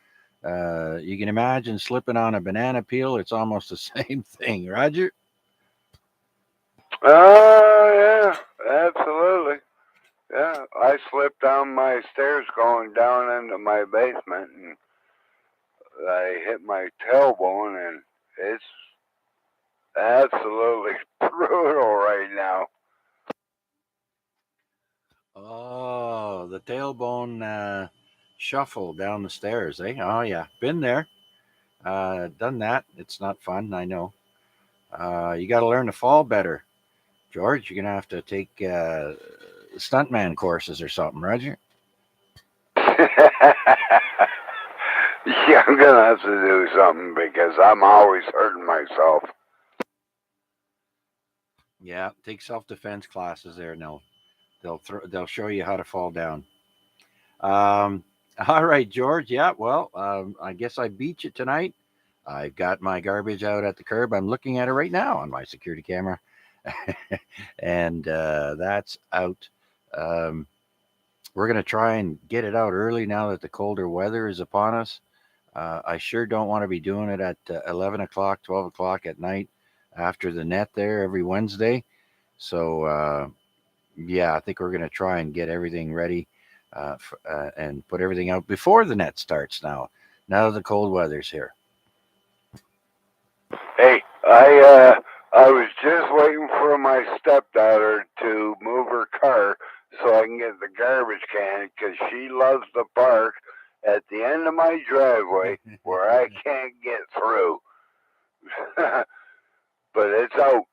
You can imagine slipping on a banana peel. It's almost the same thing, Roger. Yeah, absolutely. Yeah, I slipped down my stairs going down into my basement and I hit my tailbone and it's absolutely brutal right now. Oh, the tailbone shuffle down the stairs, eh? Oh, yeah. Been there. Done that. It's not fun, I know. You got to learn to fall better, George. You're going to have to take stuntman courses or something, Roger. Yeah, I'm gonna have to do something because I'm always hurting myself. Yeah, take self-defense classes there, and they'll show you how to fall down. Um, all right, George. Yeah, well, I guess I beat you tonight. I've got my garbage out at the curb. I'm looking at it right now on my security camera, and that's out. Um, we're going to try and get it out early now that the colder weather is upon us. I sure don't want to be doing it at 11 o'clock, 12 o'clock at night after the net there every Wednesday. So, yeah, I think we're going to try and get everything ready and put everything out before the net starts now the cold weather's here. Hey, I was just waiting for my stepdaughter to move her car so I can get the garbage can because she loves to park at the end of my driveway where I can't get through. But it's out.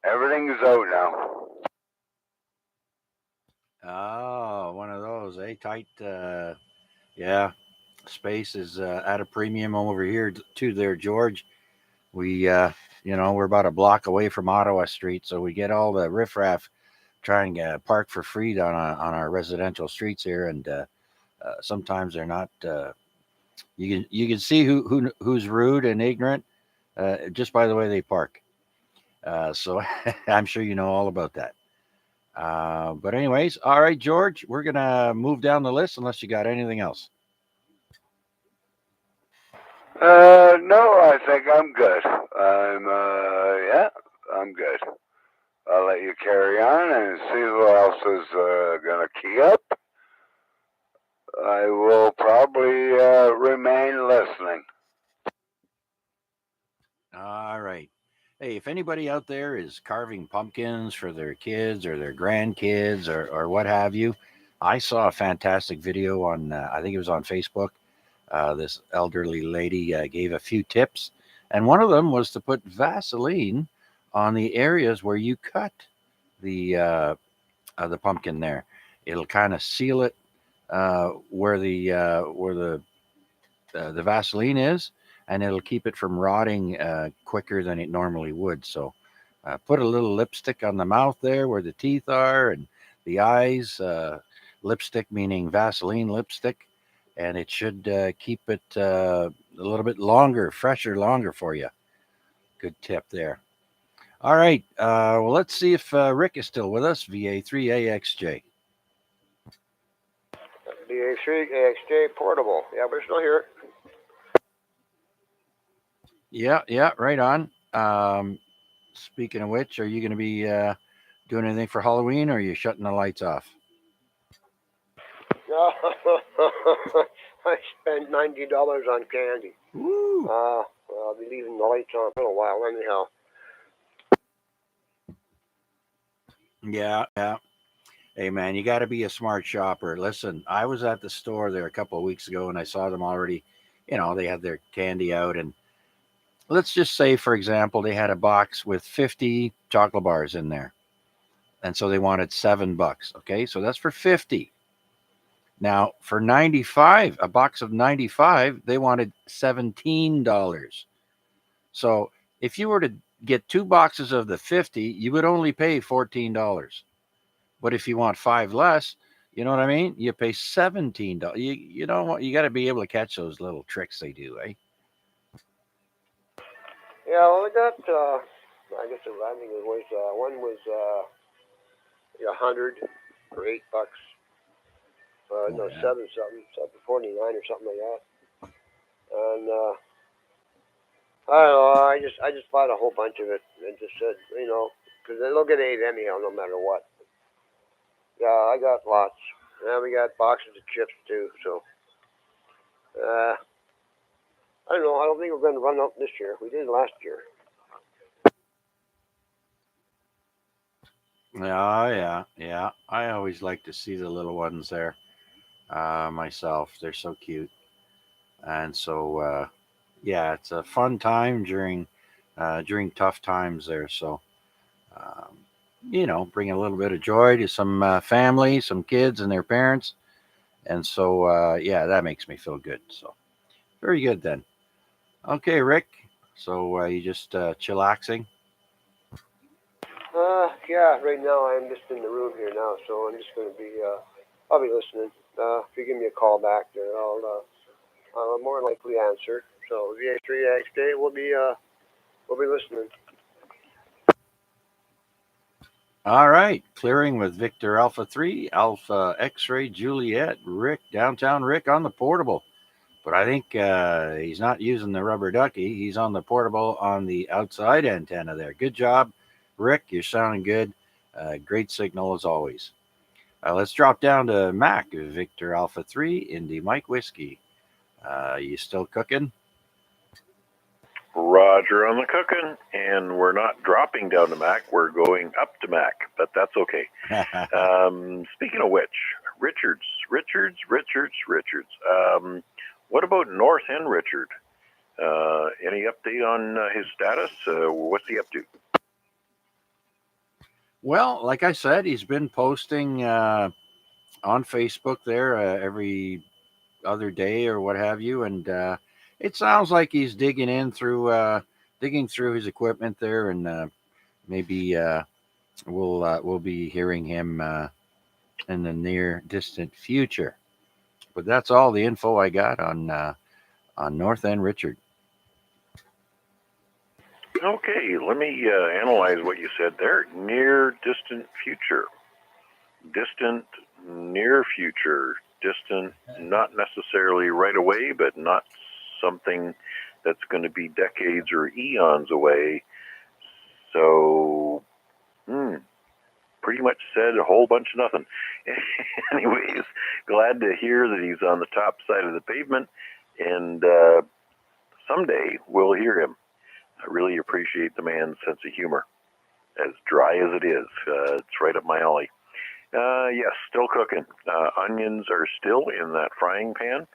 Everything is out now. Oh, one of those, tight. Yeah, space is at a premium over here too there, George. We, we're about a block away from Ottawa Street, so we get all the riffraff trying to park for free on our residential streets here, and sometimes they're not. You can see who's rude and ignorant just by the way they park. So I'm sure you know all about that. But anyways, all right, George, we're gonna move down the list unless you got anything else. No, I think I'm good. Yeah, I'm good. I'll let you carry on and see who else is gonna key up. I will probably remain listening. All right. Hey, if anybody out there is carving pumpkins for their kids or their grandkids or what have you, I saw a fantastic video on, I think it was on Facebook. This elderly lady gave a few tips, and one of them was to put Vaseline on the areas where you cut the pumpkin there. It'll kind of seal it where the Vaseline is, and it'll keep it from rotting quicker than it normally would. So, put a little lipstick on the mouth there where the teeth are and the eyes. Lipstick meaning Vaseline lipstick, and it should keep it a little bit longer, fresher, longer for you. Good tip there. All right. Well, let's see if Rick is still with us. VA3AXJ. DA3, AXJ, portable. Yeah, we're still here. Yeah, right on. speaking of which, are you going to be doing anything for Halloween, or are you shutting the lights off? I spent $90 on candy. Woo! I'll be leaving the lights on for a while anyhow. Yeah. Hey, man, you got to be a smart shopper. Listen, I was at the store there a couple of weeks ago, and I saw them already. They had their candy out, and let's just say, for example, they had a box with 50 chocolate bars in there, and so they wanted $7. Okay, so that's for 50. Now, for 95, a box of 95, they wanted $17. So if you were to get 2 boxes of the 50, you would only pay $14. But if you want 5 less, you know what I mean? You pay $17. You know what? You got to be able to catch those little tricks they do, eh? Yeah, well, I got, I guess I think it was, one was 100 for $8. No, Yeah. 749 or something like that. And I don't know. I just bought a whole bunch of it and just said, because they'll get 8 anyhow, no matter what. Yeah, I got lots. And we got boxes of chips too. So, I don't know. I don't think we're going to run out this year. We did last year. Yeah. I always like to see the little ones there myself. They're so cute. And so, yeah, it's a fun time during tough times there. So, um, bring a little bit of joy to some family, some kids and their parents. And so, yeah, that makes me feel good. So, very good then. Okay, Rick. So, you just chillaxing? Yeah. Right now I'm just in the room here now, so I'm just going to be. I'll be listening. If you give me a call back there, I'll more likely answer. So VX3X we'll be listening. All right. Clearing with Victor Alpha 3, Alpha X Ray Juliet, Rick, downtown Rick on the portable. But I think he's not using the rubber ducky. He's on the portable on the outside antenna there. Good job, Rick. You're sounding good. Great signal as always. Let's drop down to Mac, Victor Alpha 3, Indy Mike Whiskey. You still cooking? Roger on the cooking, and we're not dropping down to Mac. We're going up to Mac, but that's okay. Speaking of which, Richards. What about North End Richard? Any update on his status? What's he up to? Well, like I said, he's been posting on Facebook there every other day or what have you, and it sounds like he's digging through his equipment there, and maybe we'll be hearing him in the near distant future. But that's all the info I got on North End Richard. Okay, let me analyze what you said there. Near distant future. Distant, near future. Distant, not necessarily right away, but not something that's going to be decades or eons away. So, pretty much said a whole bunch of nothing. Anyways, glad to hear that he's on the top side of the pavement, and someday we'll hear him. I really appreciate the man's sense of humor, as dry as it is. It's right up my alley. Yes, still cooking. Onions are still in that frying pan.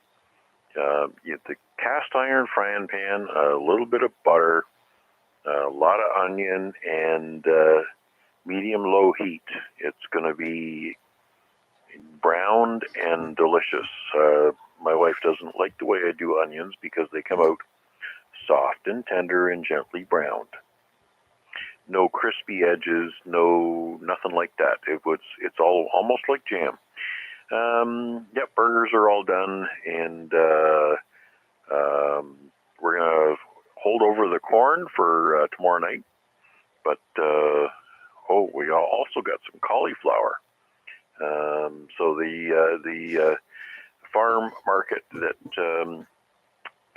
The cast iron frying pan, a little bit of butter, a lot of onion, and medium-low heat. It's going to be browned and delicious. My wife doesn't like the way I do onions because they come out soft and tender and gently browned. No crispy edges, nothing like that. It's all almost like jam. Yep, burgers are all done, and we're gonna hold over the corn for tomorrow night. But we also got some cauliflower. So the farm market that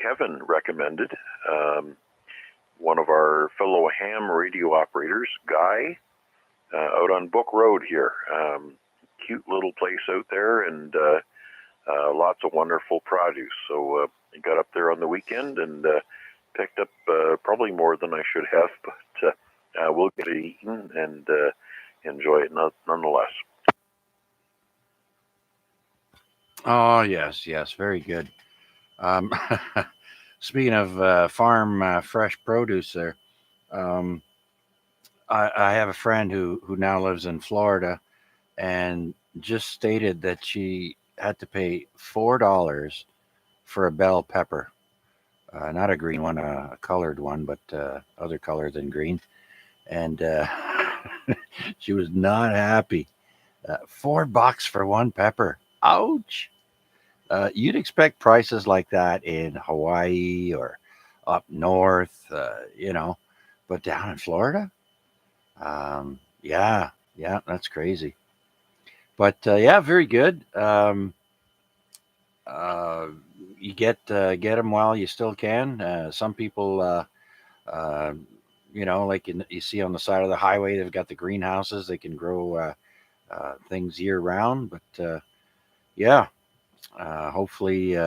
Kevin recommended one of our fellow ham radio operators, Guy, out on Book Road here. Cute little place out there, and lots of wonderful produce. So I got up there on the weekend and picked up probably more than I should have, but we'll get it eaten and enjoy it nonetheless. Oh, yes, yes, very good. Speaking of farm fresh produce there, um, I have a friend who now lives in Florida and just stated that she had to pay $4 for a bell pepper. Not a green one, a colored one, but other color than green. And she was not happy. $4 for one pepper. Ouch. You'd expect prices like that in Hawaii or up north, but down in Florida, yeah, that's crazy. But yeah, very good. Uh, you get them while you still can. Some people, uh, like you see on the side of the highway, they've got the greenhouses. They can grow things year round. But yeah, hopefully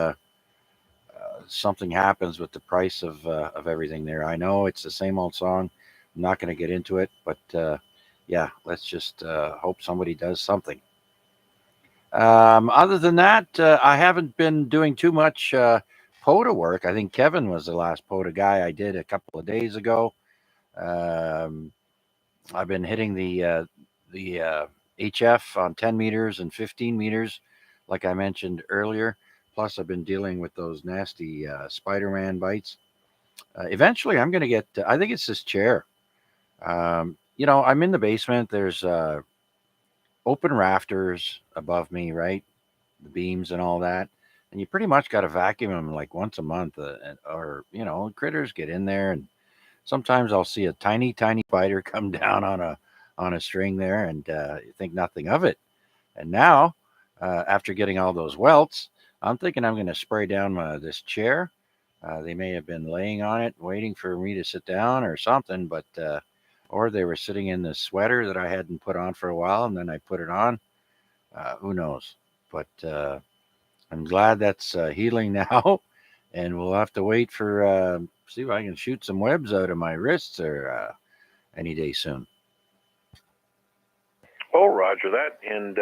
something happens with the price of everything there. I know it's the same old song. I'm not going to get into it, but yeah, let's just hope somebody does something. Other than that, I haven't been doing too much POTA work. I think Kevin was the last POTA guy I did a couple of days ago. Um, I've been hitting the HF on 10 meters and 15 meters, like I mentioned earlier. Plus, I've been dealing with those nasty Spider-Man bites. Eventually, I'm going to get. I think it's this chair. I'm in the basement. There's open rafters above me, right? The beams and all that. And you pretty much got to vacuum them like once a month, or critters get in there, and sometimes I'll see a tiny, tiny spider come down on a string there, and you think nothing of it. And now, after getting all those welts, I'm thinking I'm going to spray down this chair. They may have been laying on it, waiting for me to sit down or something, but or they were sitting in the sweater that I hadn't put on for a while, and then I put it on. Who knows? But I'm glad that's healing now, and we'll have to wait for see if I can shoot some webs out of my wrists or any day soon. Oh, Roger that. And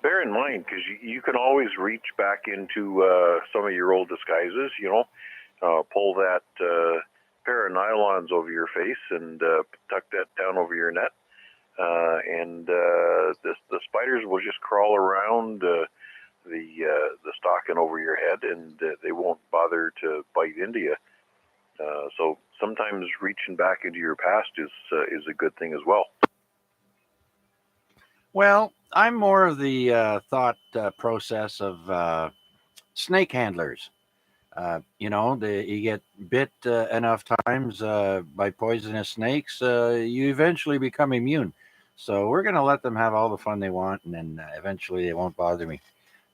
bear in mind, because you can always reach back into some of your old disguises, pull that pair of nylons over your face and tuck that down over your net. And the spiders will just crawl around the stocking over your head, and they won't bother to bite into you. So sometimes reaching back into your past is a good thing as well. Well, I'm more of the thought process of snake handlers. You get bit enough times by poisonous snakes, you eventually become immune. So we're going to let them have all the fun they want, and then eventually they won't bother me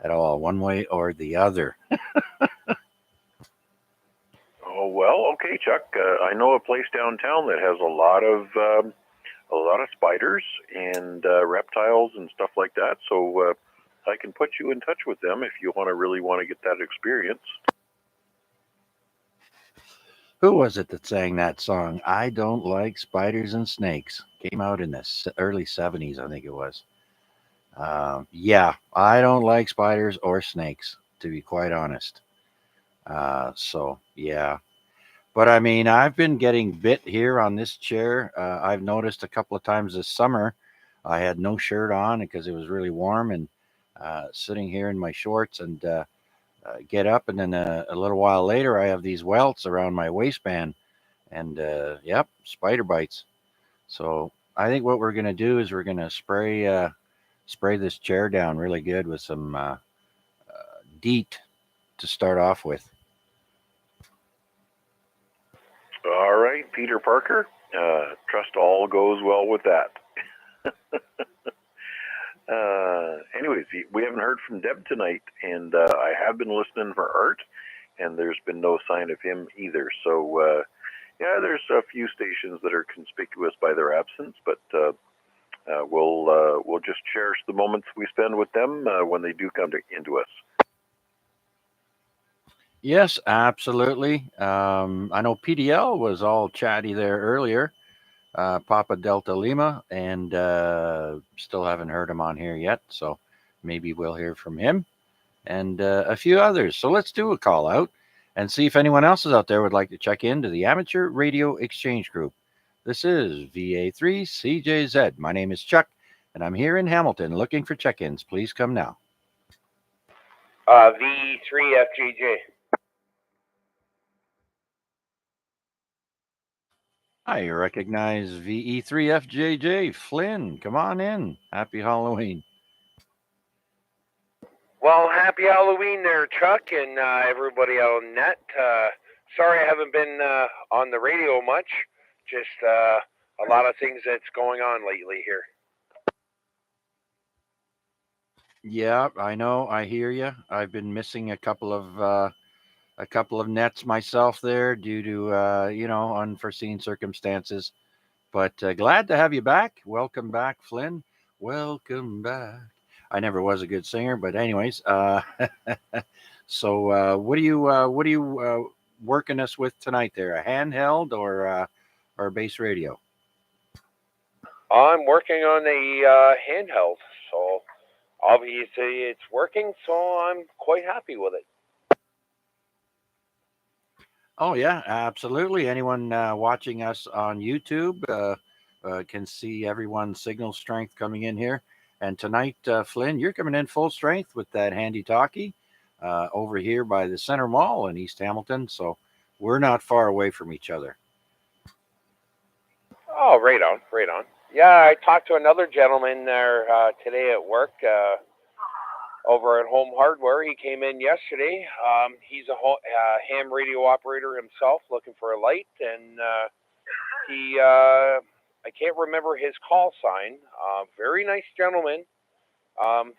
at all, one way or the other. Oh, well, okay, Chuck. I know a place downtown that has a lot of spiders and reptiles and stuff like that. So I can put you in touch with them if you really want to get that experience. Who was it that sang that song? I Don't Like Spiders and Snakes. Came out in the early 70s, I think it was. Yeah, I don't like spiders or snakes, to be quite honest. So, yeah. But I mean, I've been getting bit here on this chair. I've noticed a couple of times this summer I had no shirt on because it was really warm, and sitting here in my shorts and get up, and then a little while later I have these welts around my waistband, and yep, spider bites. So I think what we're going to do is we're going to spray this chair down really good with some DEET to start off with. All right, Peter Parker. Trust all goes well with that. Anyways, we haven't heard from Deb tonight, and I have been listening for Art, and there's been no sign of him either. So Yeah, there's a few stations that are conspicuous by their absence, but we'll just cherish the moments we spend with them when they do come into us. Yes, absolutely. I know PDL was all chatty there earlier, Papa Delta Lima, and still haven't heard him on here yet. So maybe we'll hear from him and a few others. So let's do a call out and see if anyone else is out there would like to check into the Amateur Radio Exchange Group. This is VA3CJZ. My name is Chuck, and I'm here in Hamilton looking for check-ins. Please come now. V3FJJ. I recognize VE3FJJ. Flynn, come on in. Happy Halloween. Well, happy Halloween there, Chuck, and everybody on net. Sorry I haven't been on the radio much. Just a lot of things that's going on lately here. Yeah, I know. I hear you. I've been missing a couple of nets myself there due to unforeseen circumstances. But glad to have you back. Welcome back, Flynn. Welcome back. I never was a good singer, but anyways, so what are you working us with tonight? There, a handheld or a base radio? I'm working on a handheld, so obviously it's working, so I'm quite happy with it. Oh yeah, absolutely. Anyone watching us on YouTube can see everyone's signal strength coming in here. And tonight, Flynn, you're coming in full strength with that handy talkie over here by the Center Mall in East Hamilton. So we're not far away from each other. Oh, right on, right on. Yeah, I talked to another gentleman there today at work. Over at Home Hardware. He came in yesterday. He's a ham radio operator himself, looking for a light, and I can't remember his call sign. Very nice gentleman.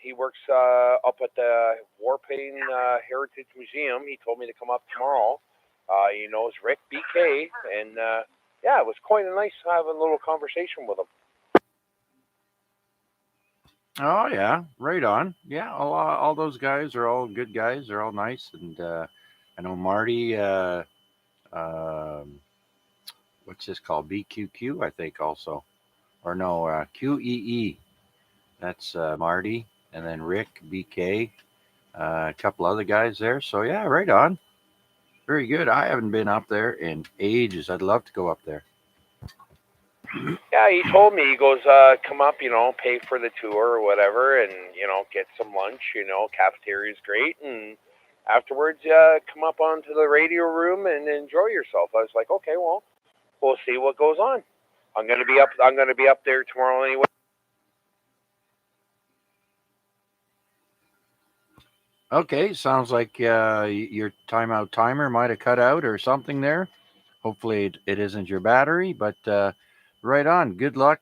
He works up at the Warpaint Heritage Museum. He told me to come up tomorrow. He knows Rick BK, and yeah, it was quite nice having a little conversation with him. Oh yeah, right on. Yeah, all those guys are all good guys. They're all nice, and I know Marty. What's this called? BQQ, I think also, or no, QEE. That's Marty, and then Rick BK, a couple other guys there. So yeah, right on. Very good. I haven't been up there in ages. I'd love to go up there. Yeah, he told me, he goes, come up, pay for the tour or whatever, and, get some lunch, cafeteria's great, and afterwards, come up onto the radio room and enjoy yourself. I was like, okay, well, we'll see what goes on. I'm gonna be up there tomorrow anyway. Okay, sounds like your timeout timer might have cut out or something there. Hopefully it isn't your battery, but right on. Good luck,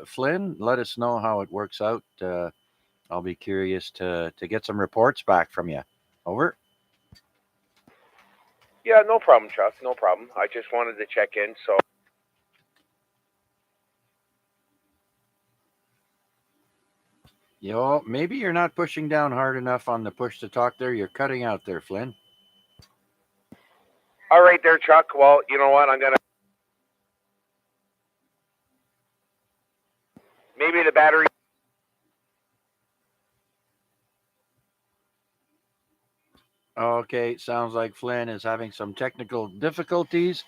Flynn. Let us know how it works out. I'll be curious to get some reports back from you. Over. Yeah, no problem, Chuck. No problem. I just wanted to check in, so. Maybe you're not pushing down hard enough on the push to talk there. You're cutting out there, Flynn. All right there, Chuck. Well, you know what? Maybe the battery. Okay, sounds like Flynn is having some technical difficulties,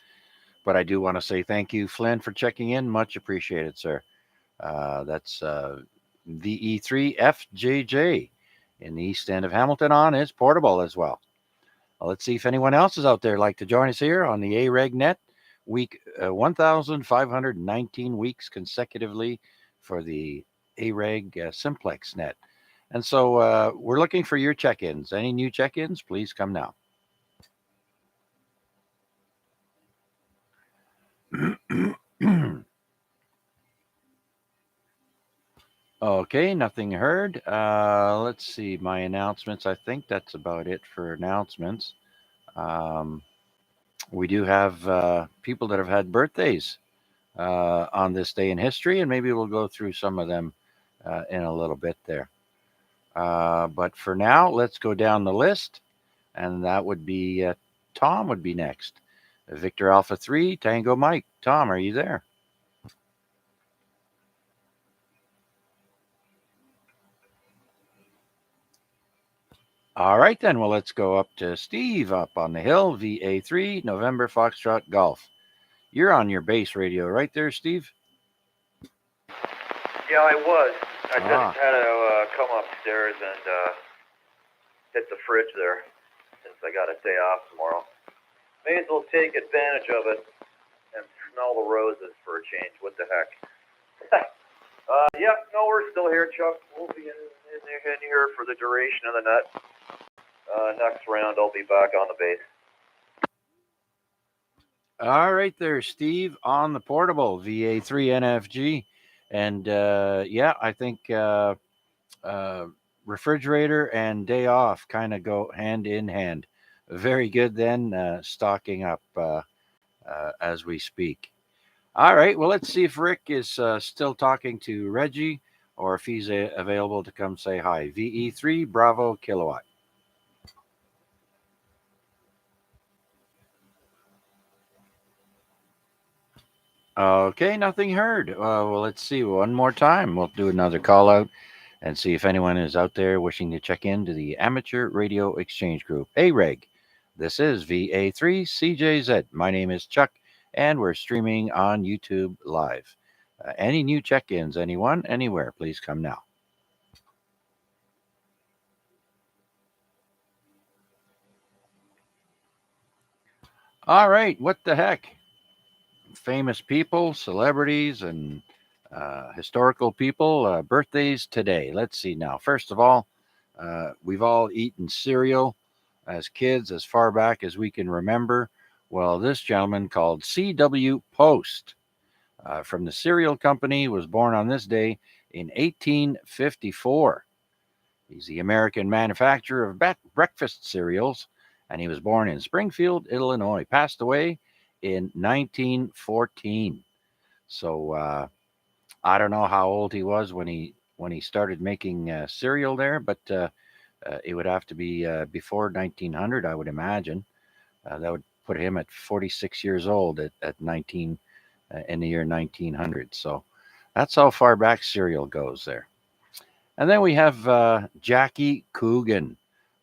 but I do want to say thank you, Flynn, for checking in. Much appreciated, sir. That's VE3FJJ in the east end of Hamilton on is portable as well. Let's see if anyone else is out there like to join us here on the AREG net. Week 1,519 weeks consecutively for the AREG Simplex Net. And so we're looking for your check-ins. Any new check-ins, please come now. Okay, nothing heard. Let's see, my announcements. I think that's about it for announcements. we do have people that have had birthdays on this day in history, and maybe we'll go through some of them in a little bit there. But for now, let's go down the list, and that would be Tom would be next. Victor Alpha 3, Tango Mike. Tom, are you there? All right, then. Well, let's go up to Steve up on the hill, VA3, November Foxtrot Golf. You're on your base radio right there, Steve? Yeah, I was. I just had to come upstairs and hit the fridge there since I got a day off tomorrow. May as well take advantage of it and smell the roses for a change. What the heck? Yeah, no, we're still here, Chuck. We'll be in here for the duration of the net. Next round, I'll be back on the base. All right there, Steve, on the portable, VA3 NFG. And yeah, I think refrigerator and day off kind of go hand in hand. Very good then, stocking up as we speak. All right, well, let's see if Rick is still talking to Reggie or if he's available to come say hi. VE3 Bravo Kilowatt. Okay, nothing heard. Well, let's see one more time. We'll do another call out and see if anyone is out there wishing to check into the Amateur Radio Exchange Group. AREG. This is VA3CJZ. My name is Chuck, and we're streaming on YouTube live. Any new check ins, anyone, anywhere, please come now. All right, what the heck? Famous people, celebrities, and historical people, birthdays today. Let's see now. First of all, we've all eaten cereal as kids as far back as we can remember. Well, this gentleman called C.W. Post from the cereal company was born on this day in 1854. He's the American manufacturer of breakfast cereals, and he was born in Springfield, Illinois. Passed away in 1914. So I don't know how old he was when he started making cereal there, but it would have to be before 1900, I would imagine. That would put him at 46 years old at 19 in the year 1900. So that's how far back cereal goes there. And then we have Jackie Coogan,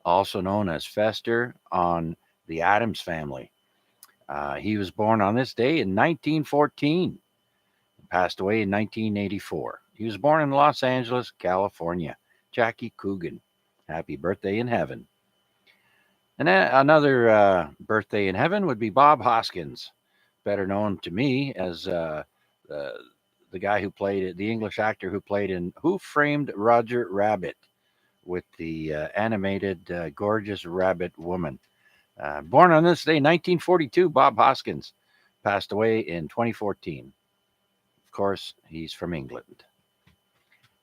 also known as Fester on the Addams Family. He was born on this day in 1914, passed away in 1984. He was born in Los Angeles, California. Jackie Coogan, happy birthday in heaven. And another birthday in heaven would be Bob Hoskins, better known to me as the guy who played the English actor who played in Who Framed Roger Rabbit with the animated gorgeous rabbit woman. Born on this day, 1942, Bob Hoskins passed away in 2014. Of course, he's from England.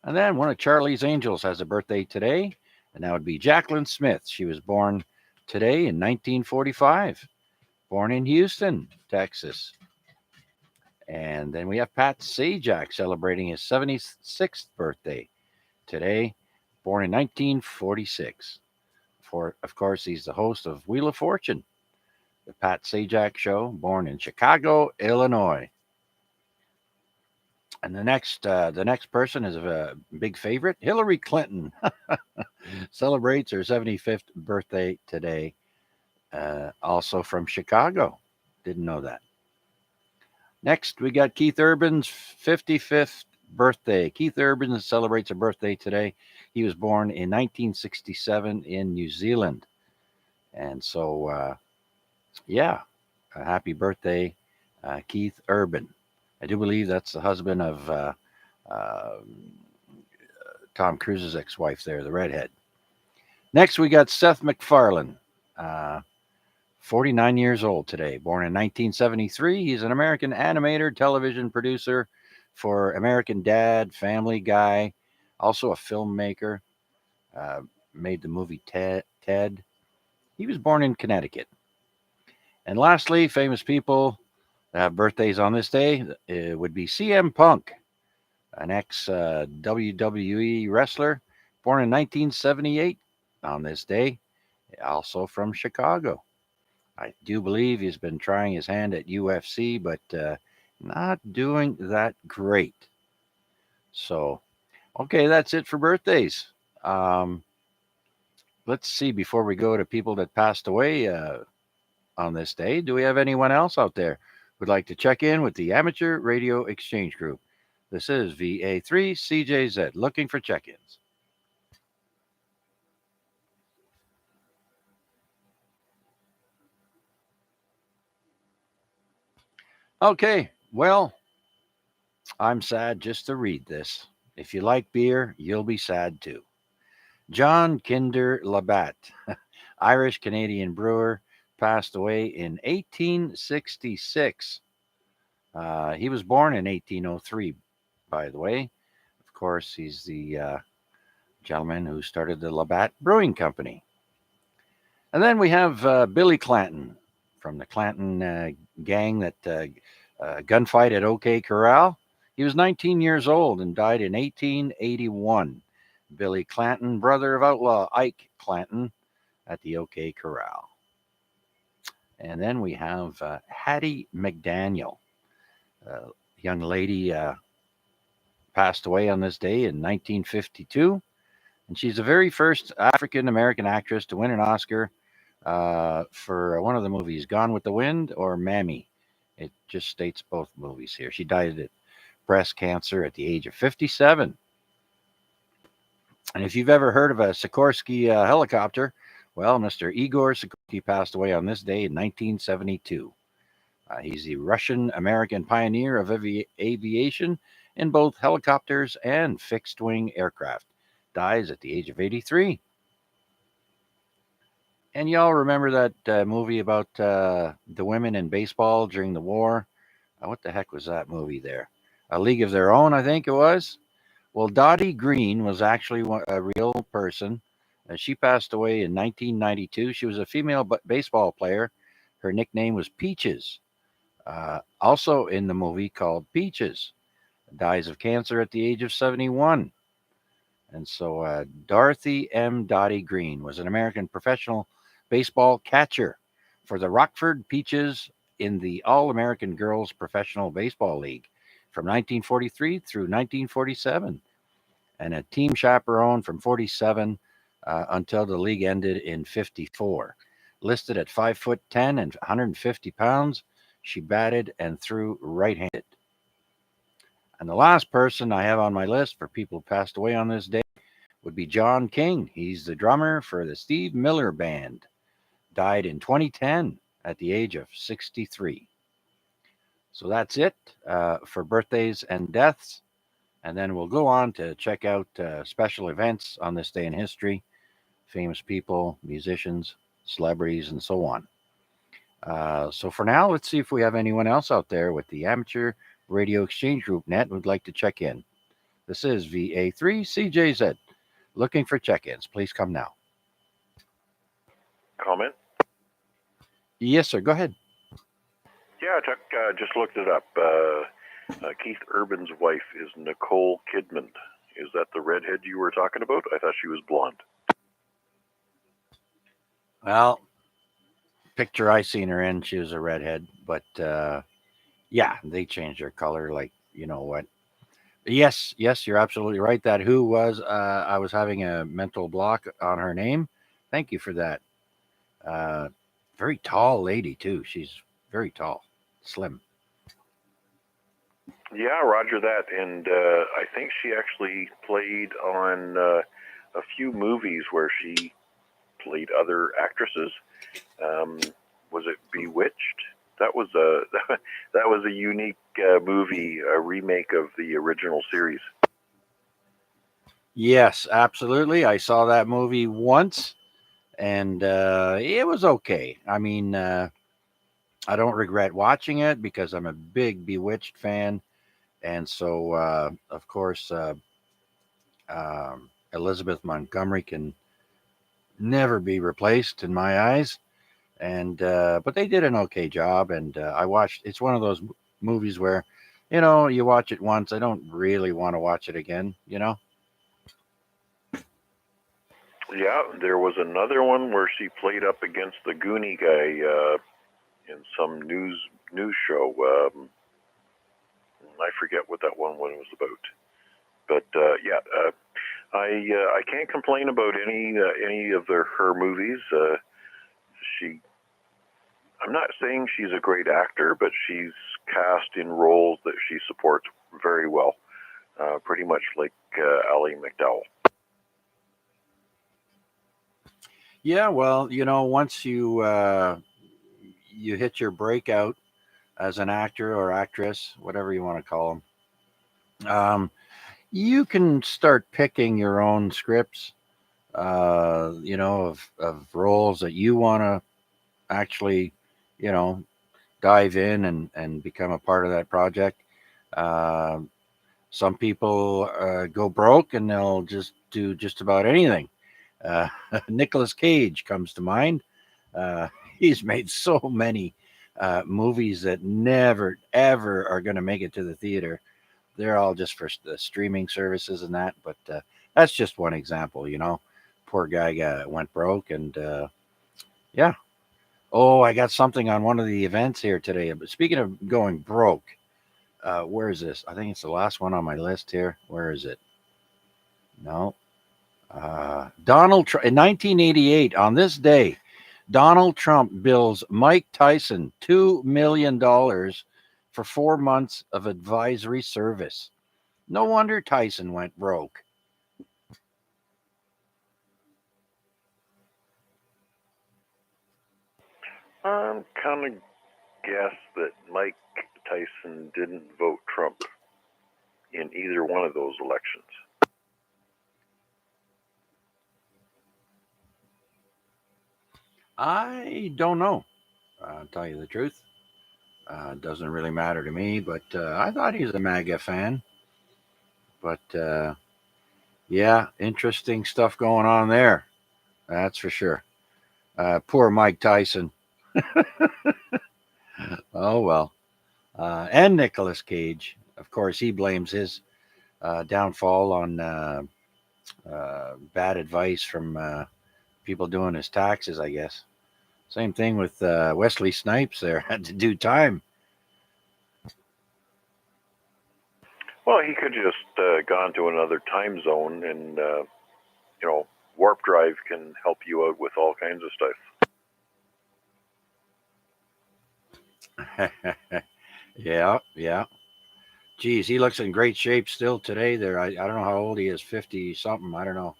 And then one of Charlie's Angels has a birthday today, and that would be Jacqueline Smith. She was born today in 1945, born in Houston, Texas. And then we have Pat Sajak celebrating his 76th birthday today, born in 1946. Of course, he's the host of Wheel of Fortune, the Pat Sajak Show, born in Chicago, Illinois. And the next person is a big favorite, Hillary Clinton, celebrates her 75th birthday today, also from Chicago. Didn't know that. Next, we got Keith Urban's 55th birthday. Keith Urban celebrates a birthday today. He was born in 1967 in New Zealand. And so, yeah, a happy birthday, Keith Urban. I do believe that's the husband of Tom Cruise's ex-wife there, the redhead. Next, we got Seth MacFarlane, 49 years old today, born in 1973. He's an American animator, television producer for American Dad, Family Guy, also a filmmaker, made the movie Ted. He was born in Connecticut. And lastly, famous people that have birthdays on this day would be CM Punk, an ex WWE wrestler born in 1978 on this day, also from Chicago. I do believe he's been trying his hand at UFC, but not doing that great. So, okay, that's it for birthdays. Um, let's see, before we go to people that passed away on this day, do we have anyone else out there who'd like to check in with the Amateur Radio Exchange Group? This is VA3CJZ looking for check ins. Okay, well, I'm sad just to read this. If you like beer, you'll be sad too. John Kinder Labatt, Irish Canadian brewer, passed away in 1866. He was born in 1803, by the way. Of course, he's the gentleman who started the Labatt Brewing Company. And then we have Billy Clanton from the Clanton gang that gunfight at OK Corral. He was 19 years old and died in 1881. Billy Clanton, brother of outlaw Ike Clanton at the OK Corral. And then we have Hattie McDaniel, a young lady passed away on this day in 1952. And she's the very first African American actress to win an Oscar for one of the movies, Gone with the Wind or Mammy. It just states both movies here. She died of breast cancer at the age of 57. And if you've ever heard of a Sikorsky helicopter, well, Mr. Igor Sikorsky passed away on this day in 1972. He's the Russian-American pioneer of aviation in both helicopters and fixed-wing aircraft. Dies at the age of 83. And y'all remember that movie about the women in baseball during the war? What the heck was that movie there? A League of Their Own, I think it was. Well, Dottie Green was actually a real person. She passed away in 1992. She was a female baseball player. Her nickname was Peaches. Also in the movie called Peaches. Dies of cancer at the age of 71. And so Dorothy M. Dottie Green was an American professional baseball catcher for the Rockford Peaches in the All-American Girls Professional Baseball League from 1943 through 1947, and a team chaperone from 47 until the league ended in 54. Listed at 5'10" and 150 pounds, she batted and threw right-handed. And the last person I have on my list for people who passed away on this day would be John King. He's the drummer for the Steve Miller Band. Died in 2010 at the age of 63. So that's it for birthdays and deaths. And then we'll go on to check out special events on this day in history, famous people, musicians, celebrities, and so on. So for now, let's see if we have anyone else out there with the Amateur Radio Exchange Group Net who'd like to check in. This is VA3CJZ. Looking for check-ins. Please come now. Comment? Yes, sir. Go ahead. Yeah, Chuck, just looked it up. Keith Urban's wife is Nicole Kidman. Is that the redhead you were talking about? I thought she was blonde. Well, picture I seen her in, she was a redhead. But yeah, they changed her color like, you know what. Yes, you're absolutely right. That who was, I was having a mental block on her name. Thank you for that. Very tall lady, too. She's very tall, slim. Yeah, roger that. And I think she actually played on a few movies where she played other actresses. Was it Bewitched? That was a unique movie, a remake of the original series. Yes, absolutely. I saw that movie once, and it was okay. I mean, I don't regret watching it because I'm a big Bewitched fan, and so of course Elizabeth Montgomery can never be replaced in my eyes. and but they did an okay job. And I watched. It's one of those movies where, you watch it once. I don't really want to watch it again. Yeah, there was another one where she played up against the Goonie guy in some news show. I forget what that one was about, but I can't complain about any of her movies. She I'm not saying she's a great actor, but she's cast in roles that she supports very well. Pretty much like Ally McDowell. Yeah, well, once you hit your breakout as an actor or actress, whatever you want to call them, you can start picking your own scripts, of roles that you want to actually, you know, dive in and become a part of that project. Uh, some people go broke and they'll just do just about anything. Uh, Nicholas Cage comes to mind. Uh, he's made so many movies that never, ever are going to make it to the theater. They're all just for the streaming services and that. But that's just one example. Poor guy went broke. And yeah. Oh, I got something on one of the events here today. But speaking of going broke, where is this? I think it's the last one on my list here. Where is it? No. Donald Trump in 1988, on this day, Donald Trump bills Mike Tyson $2 million for 4 months of advisory service. No wonder Tyson went broke. I'm kind of guess that Mike Tyson didn't vote Trump in either one of those elections. I don't know. I'll tell you the truth. Doesn't really matter to me, but I thought he was a MAGA fan. But yeah, interesting stuff going on there. That's for sure. Poor Mike Tyson. Oh well. And Nicolas Cage, of course, he blames his downfall on bad advice from people doing his taxes. I guess. Same thing with Wesley Snipes. There had to do time. Well, he could just gone to another time zone, and warp drive can help you out with all kinds of stuff. Yeah, yeah. Geez, he looks in great shape still today. There, I don't know how old he is, 50 something. I don't know.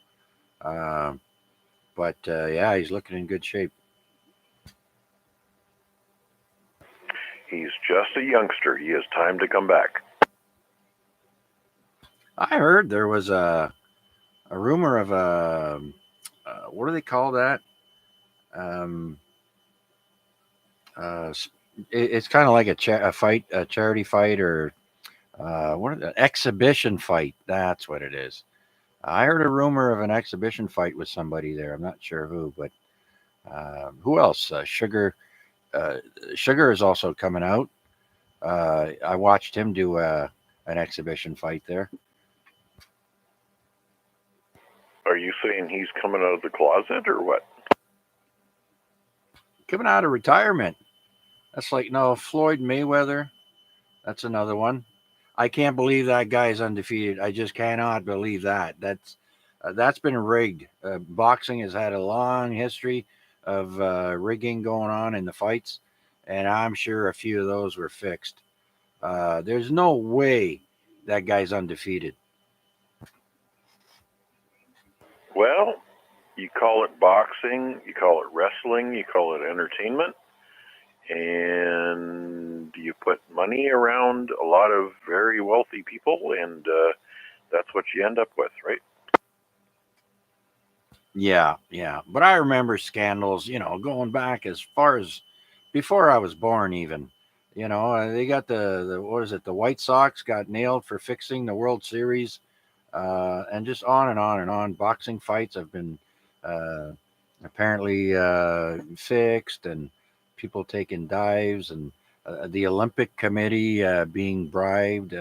Uh, but yeah, he's looking in good shape. He's just a youngster. He has time to come back. I heard there was a rumor of a what do they call that? Um, uh, it's kind of like a fight, a charity fight, or what an exhibition fight. That's what it is. I heard a rumor of an exhibition fight with somebody there. I'm not sure who, but who else? Uh, Sugar is also coming out. I watched him do an exhibition fight there. Are you saying he's coming out of the closet or what? Coming out of retirement. That's like, no, Floyd Mayweather. That's another one. I can't believe that guy's undefeated. I just cannot believe that. That's been rigged. Boxing has had a long history of rigging going on in the fights, and I'm sure a few of those were fixed. There's no way that guy's undefeated. Well, you call it boxing, you call it wrestling, you call it entertainment, and you put money around a lot of very wealthy people, and that's what you end up with, right? Yeah, yeah. But I remember scandals, going back as far as before I was born, even. They got the what is it? The White Sox got nailed for fixing the World Series, and just on and on and on. Boxing fights have been uh, apparently fixed, and people taking dives, and the Olympic Committee being bribed.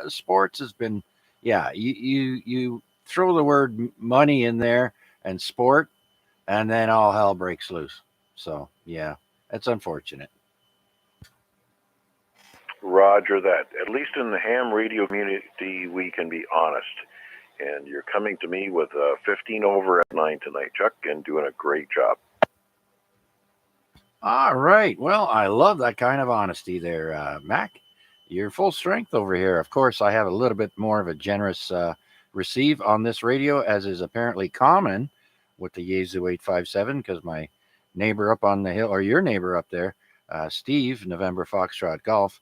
Sports has been, yeah, you throw the word money in there and sport, and then all hell breaks loose. So yeah, that's unfortunate. Roger that. At least in the ham radio community, we can be honest. And you're coming to me with 15 over at 9 tonight, Chuck, and doing a great job. All right. Well, I love that kind of honesty there, Mac. You're full strength over here. Of course, I have a little bit more of a generous receive on this radio, as is apparently common with the Yaesu 857, because my neighbor up on the hill, or your neighbor up there, Steve, November Foxtrot Golf,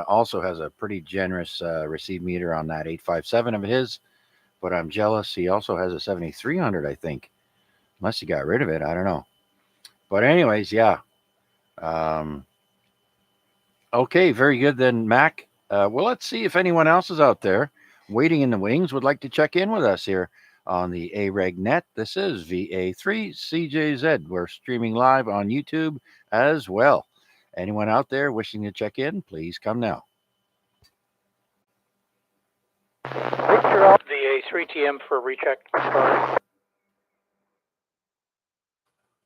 also has a pretty generous receive meter on that 857 of his. But I'm jealous. He also has a 7300, I think. Unless he got rid of it. I don't know. But, anyways, yeah. Um, okay, very good then, Mac. Well, let's see if anyone else is out there waiting in the wings would like to check in with us here on the AREG net. This is VA3CJZ. We're streaming live on YouTube as well. Anyone out there wishing to check in, please come now. Victor Alpha VA3TM for recheck. Sorry.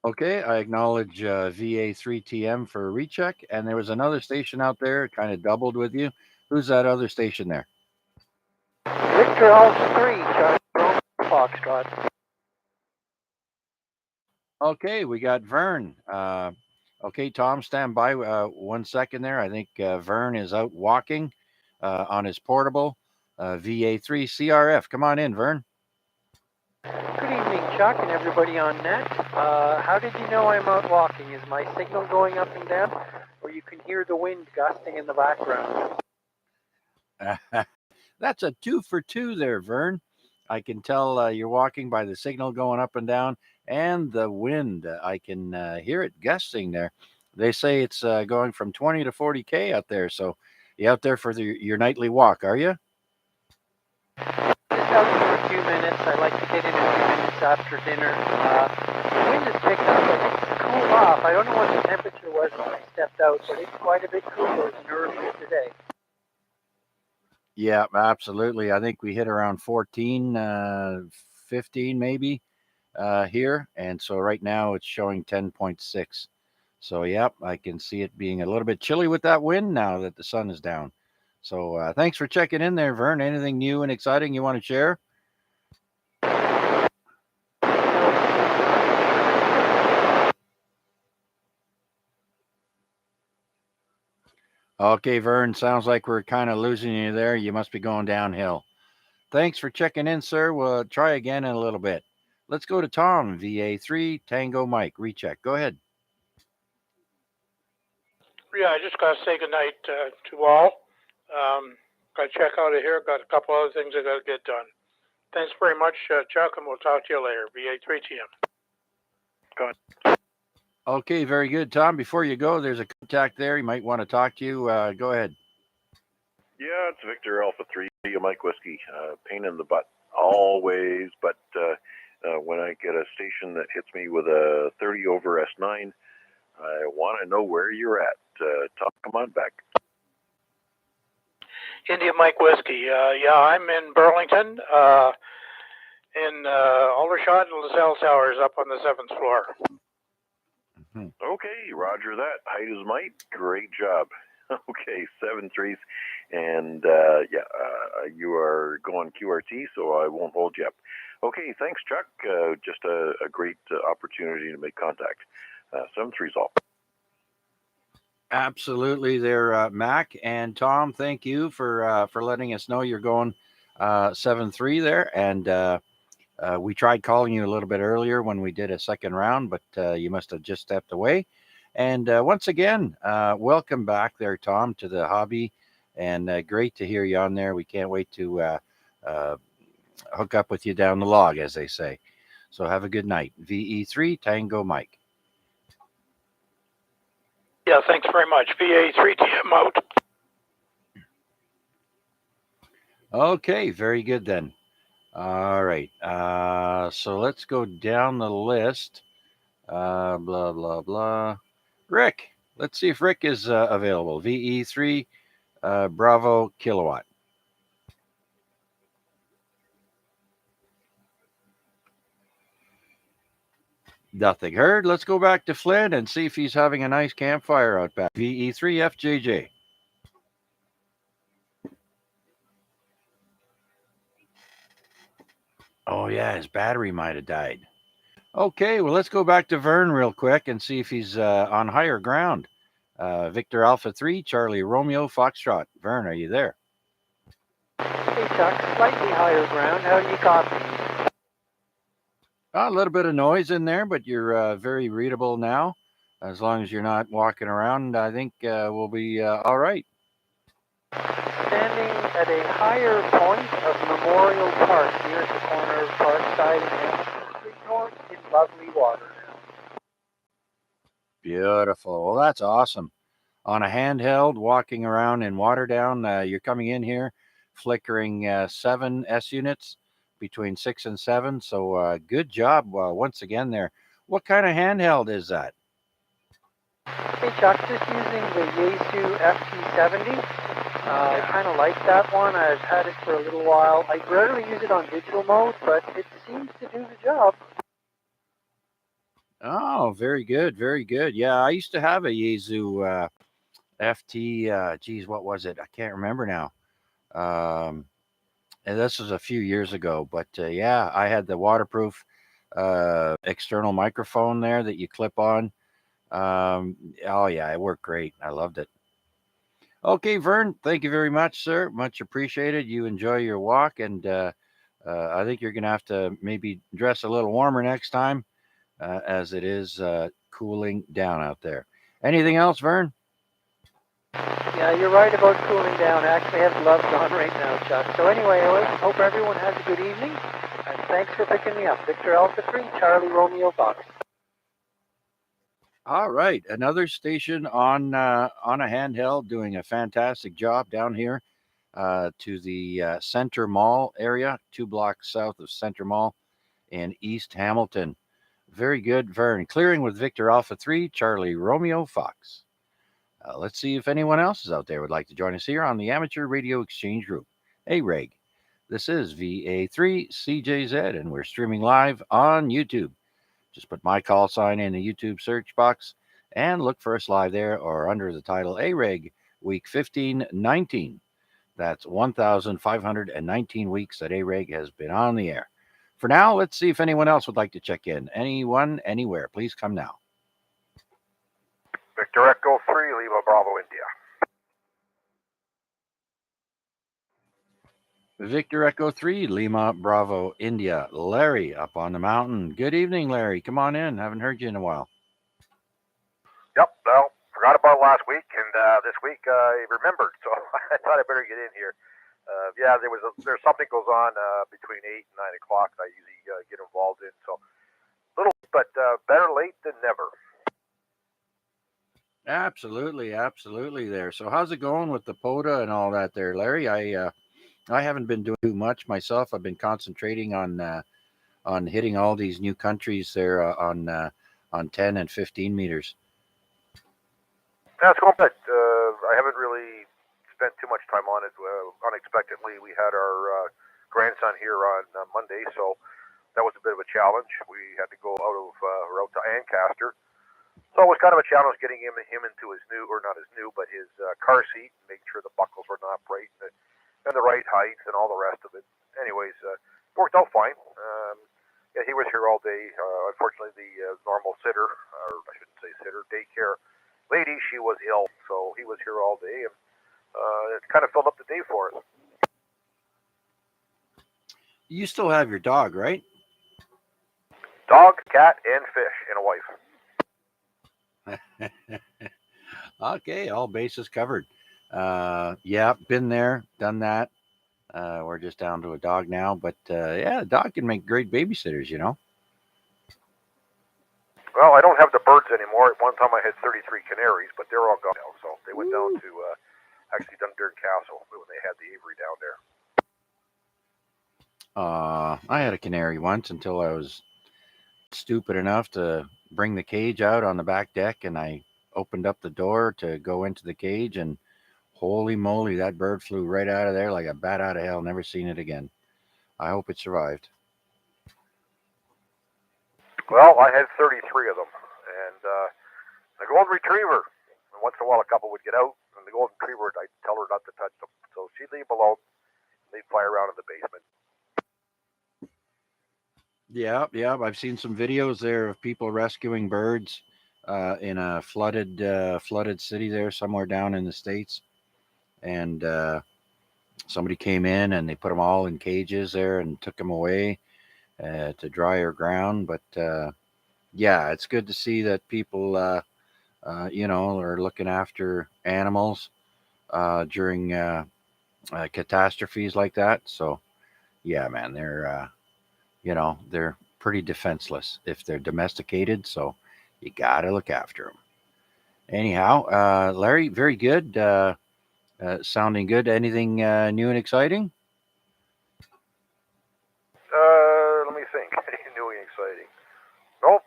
Okay, I acknowledge VA3TM for a recheck, and there was another station out there, kind of doubled with you. Who's that other station there? Victor Alpha 3, Charlie Foxtrot. Okay, we got Vern. Okay, Tom, stand by 1 second there. I think Vern is out walking on his portable VA3 CRF. Come on in, Vern. Good evening, Chuck, and everybody on net. How did you know I'm out walking? Is my signal going up and down, or you can hear the wind gusting in the background? That's a 2 for 2 there, Vern. I can tell you're walking by the signal going up and down and the wind. I can hear it gusting there. They say it's going from 20 to 40K out there. So you out there for your nightly walk, are you? Just out for a few minutes. I like to get in a few minutes after dinner. The wind has picked up. I think it's cooled off. I don't know what the temperature was when I stepped out, but it's quite a bit cooler than earlier today. Yeah, absolutely. I think we hit around 14, 15 maybe here. And so right now it's showing 10.6. So, yep, I can see it being a little bit chilly with that wind now that the sun is down. So thanks for checking in there, Vern. Anything new and exciting you want to share? Okay, Vern, sounds like we're kind of losing you there. You must be going downhill. Thanks for checking in, sir. We'll try again in a little bit. Let's go to Tom, VA3 Tango Mike. Recheck. Go ahead. Yeah, I just got to say goodnight to all. Got to check out of here. Got a couple other things I got to get done. Thanks very much, Chuck, and we'll talk to you later. VA3TM. Good. Okay, very good, Tom. Before you go, there's a contact there. He might want to talk to you. Go ahead. Yeah, it's Victor Alpha 3, Mike Whiskey. Pain in the butt, always. But when I get a station that hits me with a 30 over S9, I want to know where you're at. Tom, come on back. India Mike Whiskey. Yeah, I'm in Burlington, in Aldershot and LaSalle Towers up on the 7th floor. Okay, roger that. Height is might. Great job. Okay, 7-3s. And you are going QRT, so I won't hold you up. Okay, thanks, Chuck. Just a great opportunity to make contact. 7-3's all. Absolutely, there, Mac and Tom. Thank you for letting us know you're going 7-3 there, and we tried calling you a little bit earlier when we did a second round, but you must have just stepped away. And once again, welcome back there, Tom, to the hobby, and great to hear you on there. We can't wait to hook up with you down the log, as they say. So have a good night. VE3 Tango Mike. Yeah, thanks very much. VA3TM out. Okay, very good then. All right. So let's go down the list. Blah, blah, blah. Rick. Let's see if Rick is available. VE3 Bravo Kilowatt. Nothing heard. Let's go back to Flynn and see if he's having a nice campfire out back. VE3 FJJ. Oh, yeah, his battery might have died. Okay, well, let's go back to Vern real quick and see if he's on higher ground. Victor Alpha 3, Charlie Romeo Foxtrot. Vern, are you there? Hey, Chuck, slightly higher ground. How do you copy? A little bit of noise in there, but you're very readable now. As long as you're not walking around, I think we'll be all right. Standing at a higher point of Memorial Park near the corner of Parkside and Street North in lovely water now. Beautiful. Well, that's awesome. On a handheld, walking around in Waterdown, you're coming in here, flickering 7 S units between 6 and 7. So good job once again there. What kind of handheld is that? Hey, Chuck, just using the Yaesu FT70. I kind of like that one. I've had it for a little while. I rarely use it on digital mode, but it seems to do the job. Oh, very good, very good. Yeah, I used to have a Yaesu FT. Geez, what was it? I can't remember now. And this was a few years ago, but yeah, I had the waterproof external microphone there that you clip on. Oh yeah, it worked great. I loved it. Okay, Vern, thank you very much, sir. Much appreciated. You enjoy your walk, and I think you're going to have to maybe dress a little warmer next time, as it is cooling down out there. Anything else, Vern? Yeah, you're right about cooling down. I actually have gloves on right now, Chuck. So anyway, I hope everyone has a good evening, and thanks for picking me up. Victor Alpha 3, Charlie Romeo Fox. All right, another station on a handheld doing a fantastic job down here to the Center Mall area, 2 blocks south of Center Mall in East Hamilton. Very good, Vern. Clearing with Victor Alpha 3, Charlie Romeo Fox. Let's see if anyone else is out there would like to join us here on the Amateur Radio Exchange Group, AREG. This is VA3CJZ, and we're streaming live on YouTube. Just put my call sign in the YouTube search box and look for us live there or under the title AREG Week 1519. That's 1,519 weeks that AREG has been on the air. For now, let's see if anyone else would like to check in. Anyone, anywhere, please come now. Victor Echo 3, Lima Bravo, India. Victor Echo 3, Lima Bravo, India. Larry up on the mountain. Good evening, Larry. Come on in. Haven't heard you in a while. Yep, well, forgot about last week, and this week I remembered, so I thought I better get in here. Yeah, there's something goes on between 8 and 9 o'clock that I usually get involved in, so little, but better late than never. Absolutely, absolutely there. So how's it going with the POTA and all that there, Larry? I haven't been doing too much myself. I've been concentrating on hitting all these new countries there on 10 and 15 meters. Yeah, it's going good. I haven't really spent too much time on it. Unexpectedly, we had our grandson here on Monday, so that was a bit of a challenge. We had to go out to Ancaster. So it was kind of a challenge getting him into his new, or not his new, but his car seat, and making sure the buckles were not right and the right height and all the rest of it. Anyways, it worked out fine. Yeah, he was here all day. Unfortunately, the normal sitter, or I shouldn't say sitter, daycare lady, she was ill, so he was here all day, and it kind of filled up the day for us. You still have your dog, right? Dog, cat, and fish, and a wife. Okay, all bases covered. Yeah, been there, done that. We're just down to a dog now, but yeah, a dog can make great babysitters, you know. Well, I don't have the birds anymore. At one time I had 33 canaries, but they're all gone now, so they went down to actually Dundurn Castle when they had the aviary down there. I had a canary once until I was stupid enough to bring the cage out on the back deck, and I opened up the door to go into the cage, and holy moly, that bird flew right out of there like a bat out of hell. Never seen it again. I hope it survived. Well, I had 33 of them, and a golden retriever. And once in a while, a couple would get out, and the golden retriever, I'd tell her not to touch them. So she'd leave them alone. They'd fly around in the basement. Yeah, yeah. I've seen some videos there of people rescuing birds in a flooded city there somewhere down in the states, and somebody came in and they put them all in cages there and took them away to drier ground. But yeah, it's good to see that people, are looking after animals during catastrophes like that. So yeah, man, they're pretty defenseless if they're domesticated. So you gotta look after them. Anyhow, Larry, very good. Sounding good. Anything new and exciting? Let me think. New and exciting. Nope.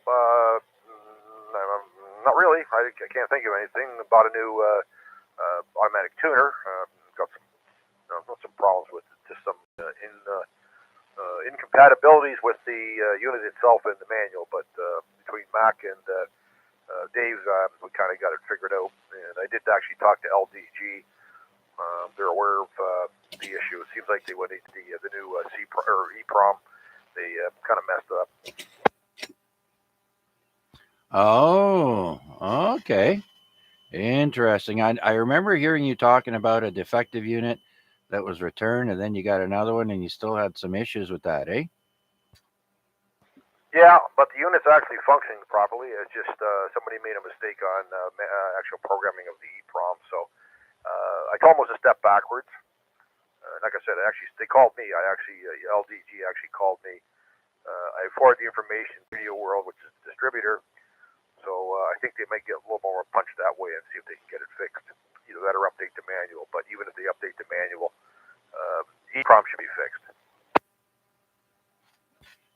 Not really. I can't think of anything. Bought a new automatic tuner. Got some problems with it. Just some incompatibilities with the unit itself and the manual. But between Mac and Dave's, we kind of got it figured out. And I did actually talk to LDG. They're aware of the issue. It seems like they went into the new EPROM. They kind of messed up. Oh, okay. Interesting. I remember hearing you talking about a defective unit that was returned, and then you got another one, and you still had some issues with that, eh? Yeah, but the unit's actually functioning properly. It's just somebody made a mistake on actual programming of the EPROM. So I told them it was a step backwards. Like I said, they called me. LDG actually called me. I forwarded the information to Video World, which is the distributor. So I think they might get a little more punch that way and see if they can get it fixed. Either that or update the manual. But even if they update the manual, EPROM should be fixed.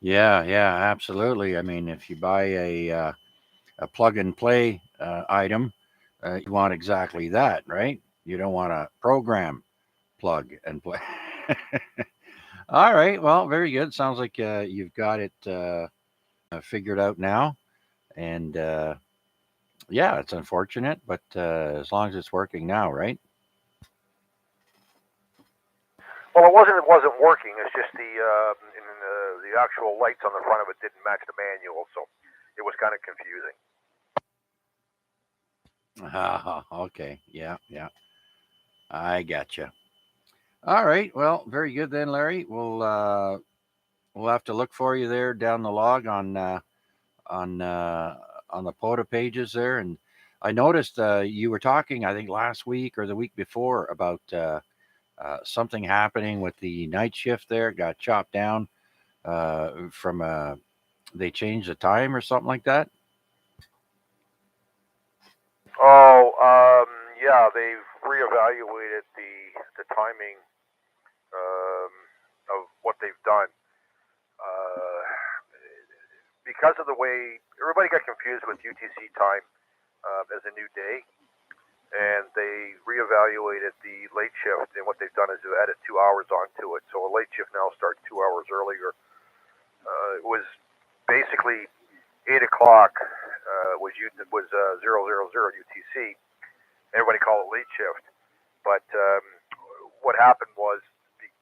Yeah, yeah, absolutely. I mean, if you buy a plug and play item, you want exactly that, right? You don't want a program plug and play. All right. Well, very good. Sounds like you've got it figured out now. And yeah, it's unfortunate, but as long as it's working now, right? Well, it wasn't working. It's just the actual lights on the front of it didn't match the manual, so it was kind of confusing. Okay. Yeah, yeah. I gotcha. All right. Well, very good then, Larry. We'll have to look for you there down the log on on the POTA pages there. And I noticed you were talking, I think last week or the week before, about something happening with the night shift there. It got chopped down from they changed the time or something like that. Oh, yeah, they've reevaluated the timing um, of what they've done. Uh, because of the way everybody got confused with UTC time as a new day, and they reevaluated the late shift, and what they've done is they've added 2 hours onto it. So a late shift now starts 2 hours earlier. It was basically 8 o'clock was 000 UTC. Everybody called it late shift, but what happened was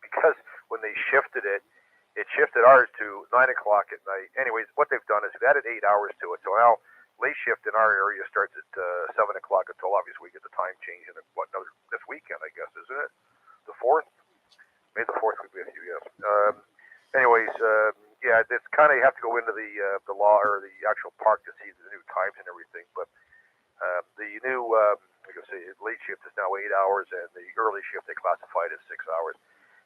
because when they shifted it, it shifted ours to 9 o'clock at night. Anyways, what they've done is they've added 8 hours to it. So now late shift in our area starts at 7 o'clock until obviously we get the time change in this weekend, I guess, isn't it? The 4th? May the 4th would be with you, yes. Anyways, yeah, it's kind of you have to go into the law or the actual park to see the new times and everything. But the new, like I say, late shift is now 8 hours, and the early shift they classified as 6 hours.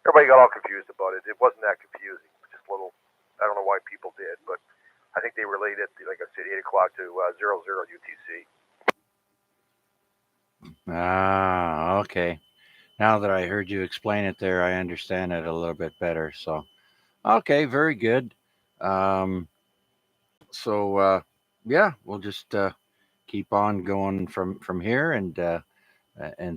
Everybody got all confused about it. It wasn't that confusing, just a little. I don't know why people did, but I think they related, like I said, 8 o'clock to 00 UTC. Okay. Now that I heard you explain it there, I understand it a little bit better. So, Okay, very good. Um, so yeah, we'll just keep on going from here and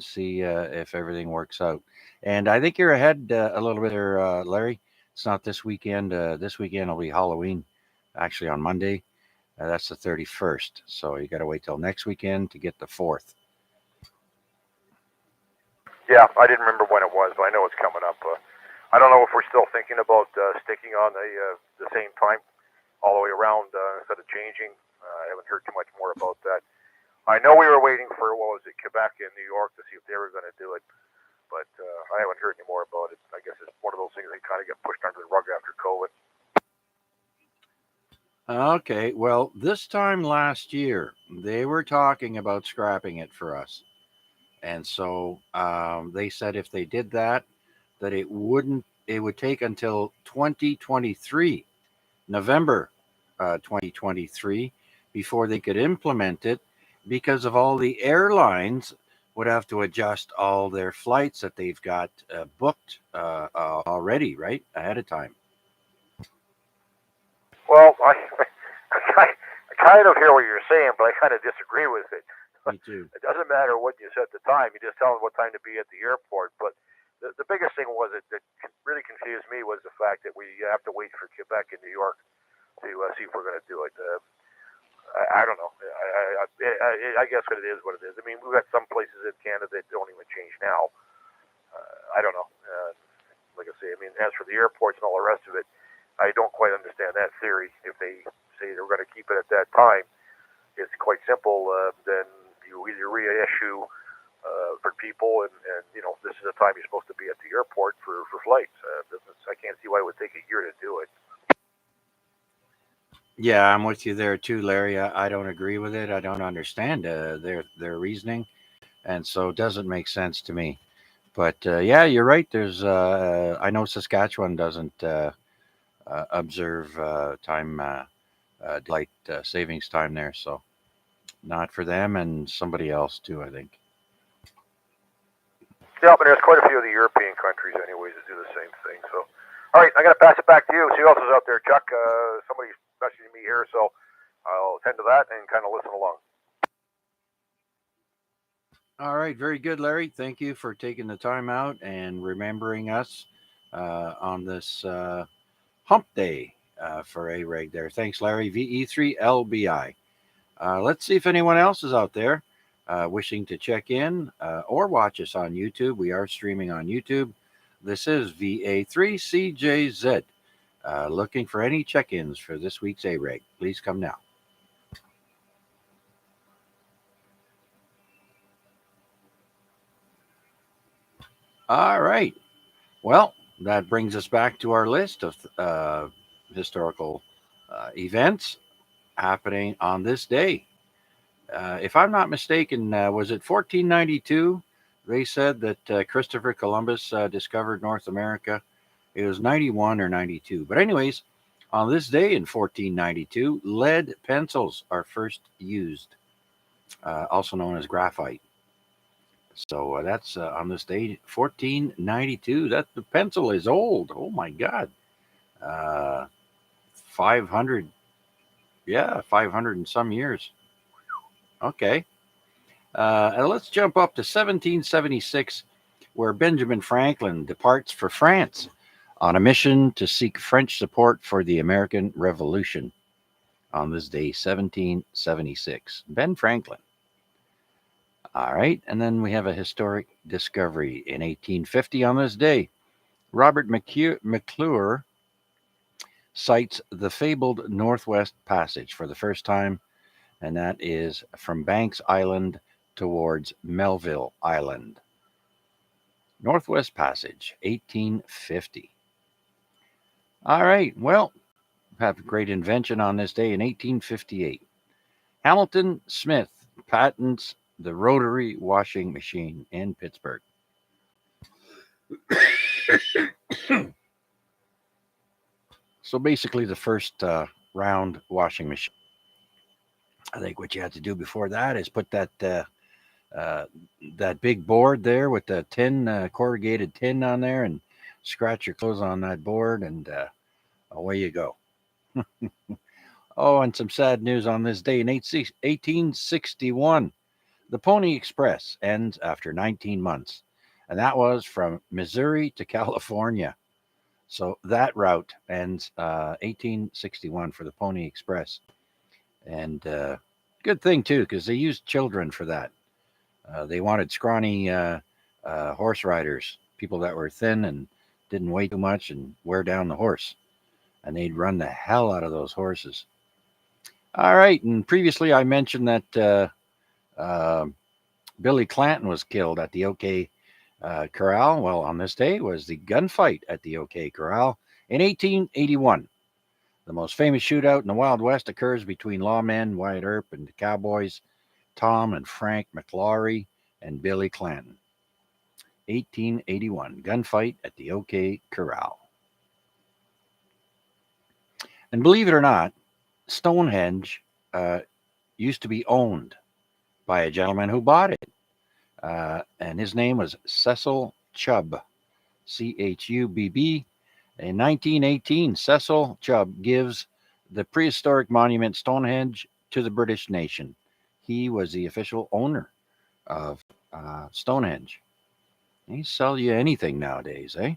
see if everything works out. And I think you're ahead a little bit there, Larry. It's not this weekend. This weekend will be Halloween, actually on Monday. That's the 31st. So you got to wait till next weekend to get the 4th. Yeah, I didn't remember when it was, but I know it's coming up. I don't know if we're still thinking about sticking on the same time all the way around instead of changing. I haven't heard too much more about that. I know we were waiting for what was it, Quebec and New York to see if they were going to do it, but I haven't heard any more about it. I guess it's one of those things that kind of get pushed under the rug after COVID. Okay, well, this time last year, they were talking about scrapping it for us. And so they said if they did that, that it would take until 2023, November 2023, before they could implement it because of all the airlines would have to adjust all their flights that they've got booked already, right? Ahead of time. Well, I kind of hear what you're saying, but I kind of disagree with it. Me too. It doesn't matter what you set the time; you just tell them what time to be at the airport. But the biggest thing was that really confused me was the fact that we have to wait for Quebec and New York to see if we're going to do it. I don't know. I guess what it is, what it is. I mean, we've got some places in Canada that don't even change now. I don't know. Like I say, I mean, as for the airports and all the rest of it, I don't quite understand that theory. If they say they're going to keep it at that time, it's quite simple. Then you either reissue for people, and you know this is the time you're supposed to be at the airport for flights. I can't see why it would take a year to do it. Yeah, I'm with you there too, Larry. I don't agree with it. I don't understand their reasoning, and so it doesn't make sense to me. But yeah, you're right. There's I know Saskatchewan doesn't observe time daylight savings time there, so not for them and somebody else too, I think. Yeah, but there's quite a few of the European countries, anyways, that do the same thing. So, all right, I got to pass it back to you. See who else is out there, Chuck. Somebody's messaging me here, so I'll attend to that and kind of listen along. All right, very good, Larry. Thank you for taking the time out and remembering us on this hump day for AREG there. Thanks, Larry. VE3LBI. Let's see if anyone else is out there wishing to check in or watch us on YouTube. We are streaming on YouTube. This is VA3CJZ. Looking for any check ins for this week's AREG. Please come now. All right. Well, that brings us back to our list of historical events happening on this day. If I'm not mistaken, was it 1492? They said that Christopher Columbus discovered North America. It was 91 or 92. But, anyways, on this day in 1492, lead pencils are first used, also known as graphite. So that's on this day, 1492. That the pencil is old. Oh my God, 500. Yeah, 500 and some years. Okay, and let's jump up to 1776, where Benjamin Franklin departs for France on a mission to seek French support for the American Revolution. On this day, 1776, Ben Franklin. All right, and then we have a historic discovery in 1850 on this day. Robert McClure cites the fabled Northwest Passage for the first time, and that is from Banks Island towards Melville Island. Northwest Passage, 1850. All right, well, have a great invention on this day in 1858. Hamilton Smith patents the rotary washing machine in Pittsburgh. So basically, the first round washing machine. I think what you had to do before that is put that big board there with the tin corrugated tin on there, and scratch your clothes on that board, and away you go. Oh, and some sad news on this day in 1861. The Pony Express ends after 19 months, and that was from Missouri to California. So that route ends 1861 for the Pony Express. And good thing, too, because they used children for that. They wanted scrawny horse riders, people that were thin and didn't weigh too much and wear down the horse. And they'd run the hell out of those horses. All right. And previously I mentioned that Billy Clanton was killed at the OK Corral. Well, on this day was the gunfight at the OK Corral in 1881. The most famous shootout in the Wild West occurs between lawmen Wyatt Earp and the cowboys Tom and Frank McLaury and Billy Clanton. 1881, gunfight at the OK Corral. And believe it or not, Stonehenge used to be owned by a gentleman who bought it. And his name was Cecil Chubb, Chubb. In 1918, Cecil Chubb gives the prehistoric monument Stonehenge to the British nation. He was the official owner of Stonehenge. They sell you anything nowadays, eh?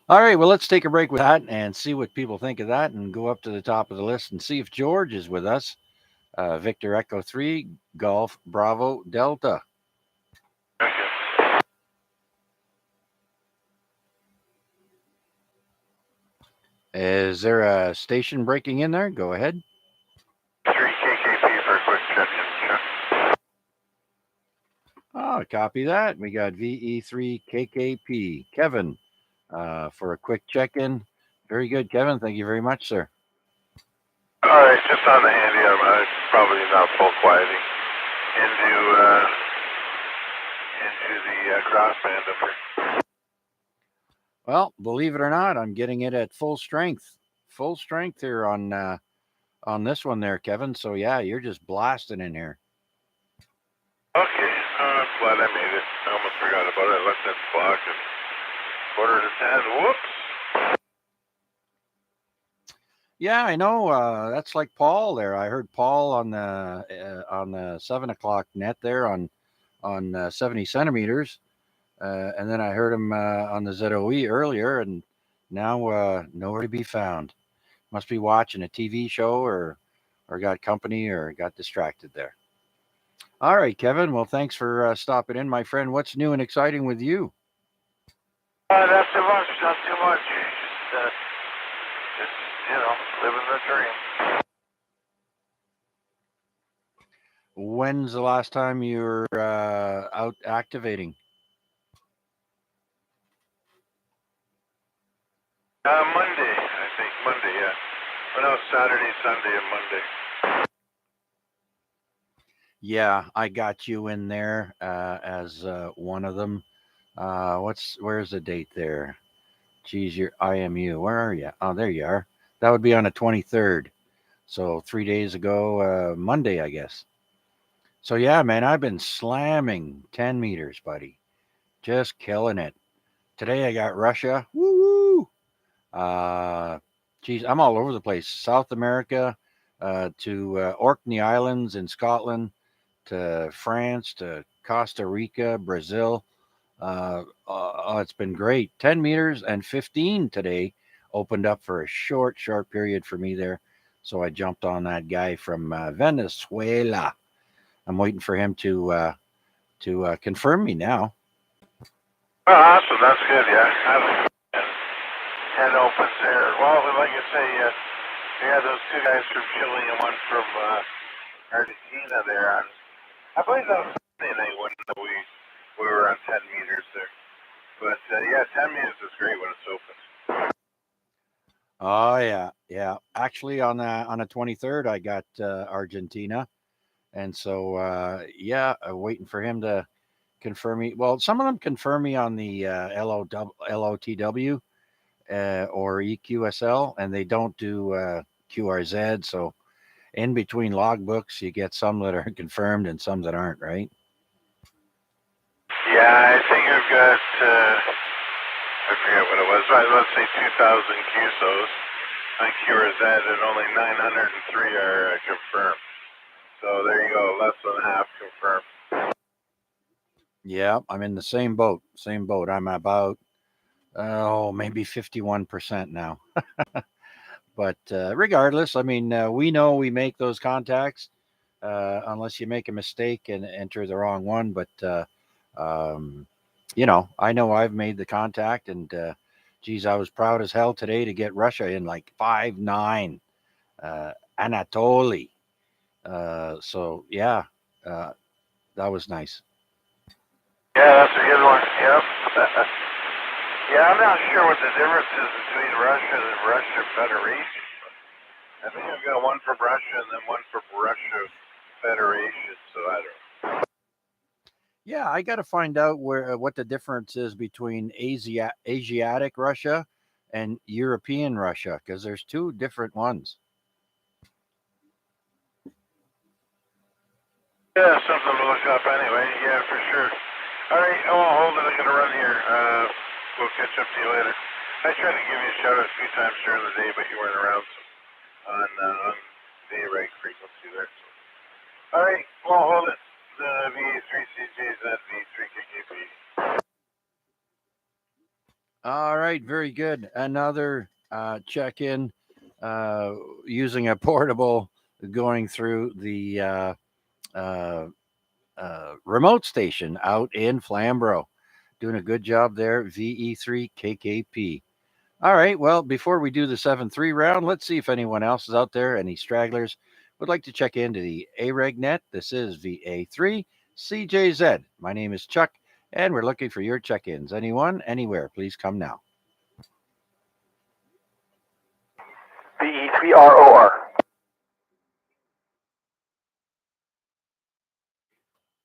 All right, well, let's take a break with that and see what people think of that and go up to the top of the list and see if George is with us. Victor Echo 3, Golf Bravo Delta. Is there a station breaking in there? Go ahead. 3 KKP for a quick check-in. Oh, copy that. We got VE3 KKP. Kevin, for a quick check-in. Very good, Kevin. Thank you very much, sir. All right, just on the handy, I'm probably not full quieting into the crossband up here. Well, believe it or not, I'm getting it at full strength. Full strength here on this one there, Kevin. So yeah, you're just blasting in here. Okay, I'm glad I made it. I almost forgot about it. I left that clock at 9:45. Whoops. Yeah, I know. That's like Paul there. I heard Paul on the 7 o'clock net there on 70 centimeters, and then I heard him on the ZOE earlier, and now nowhere to be found. Must be watching a TV show or got company or got distracted there. All right, Kevin. Well, thanks for stopping in, my friend. What's new and exciting with you? Not too much. Not too much. Just living the dream. When's the last time you were out activating? Monday, I think. Monday, yeah. Well, no, Saturday, Sunday, and Monday. Yeah, I got you in there as one of them. Where's the date there? Geez, your IMU. Where are you? Oh, there you are. That would be on the 23rd. So 3 days ago, Monday, I guess. So yeah, man, I've been slamming 10 meters, buddy. Just killing it. Today I got Russia. Woo! Geez, I'm all over the place. South America to Orkney Islands in Scotland, to France, to Costa Rica, Brazil. It's been great. 10 meters and 15 today opened up for a short period for me there. So I jumped on that guy from Venezuela. I'm waiting for him to confirm me now. Oh, awesome. That's good, yeah. 10 opens there. Well, like I say, we had those two guys from Chile and one from Argentina there. I believe that was Sunday night when we were on 10 meters there. But yeah, 10 meters is great when it's open. Oh yeah. Actually, on the 23rd, I got Argentina, and so waiting for him to confirm me. Well, some of them confirm me on the LOTW or EQSL, and they don't do QRZ. So in between logbooks, you get some that are confirmed and some that aren't, right? Yeah, I think I've got I forget what it was. Let's say 2,000 QSOs on QRZ, and only 903 are confirmed. So there you go, less than half confirmed. Yeah, I'm in the same boat. Same boat. I'm about maybe 51% now. But regardless, I mean, we know we make those contacts unless you make a mistake and enter the wrong one. But um, I know I've made the contact, and geez, I was proud as hell today to get Russia in like 5-9, Anatoly. So yeah, uh, that was nice. Yeah, that's a good one. Yep. Yeah, I'm not sure what the difference is between Russia and Russia Federation. I think I've got one from Russia and then one from Russia Federation. So I don't know. Yeah, I got to find out what the difference is between Asiatic Russia and European Russia, because there's two different ones. Yeah, something to look up anyway. Yeah, for sure. All right, hold it. I'm gonna run here. We'll catch up to you later. I tried to give you a shout out a few times during the day, but you weren't around on the AREG frequency there. All right, hold it. VA3CJZ, V3KKP. All right, very good. Another check in using a portable going through the uh, remote station out in Flamborough. Doing a good job there, VE3KKP. All right, well, before we do the 7-3 round, let's see if anyone else is out there, any stragglers would like to check into the AREG net. This is VA3CJZ. My name is Chuck, and we're looking for your check ins. Anyone, anywhere, please come now. VE3ROR.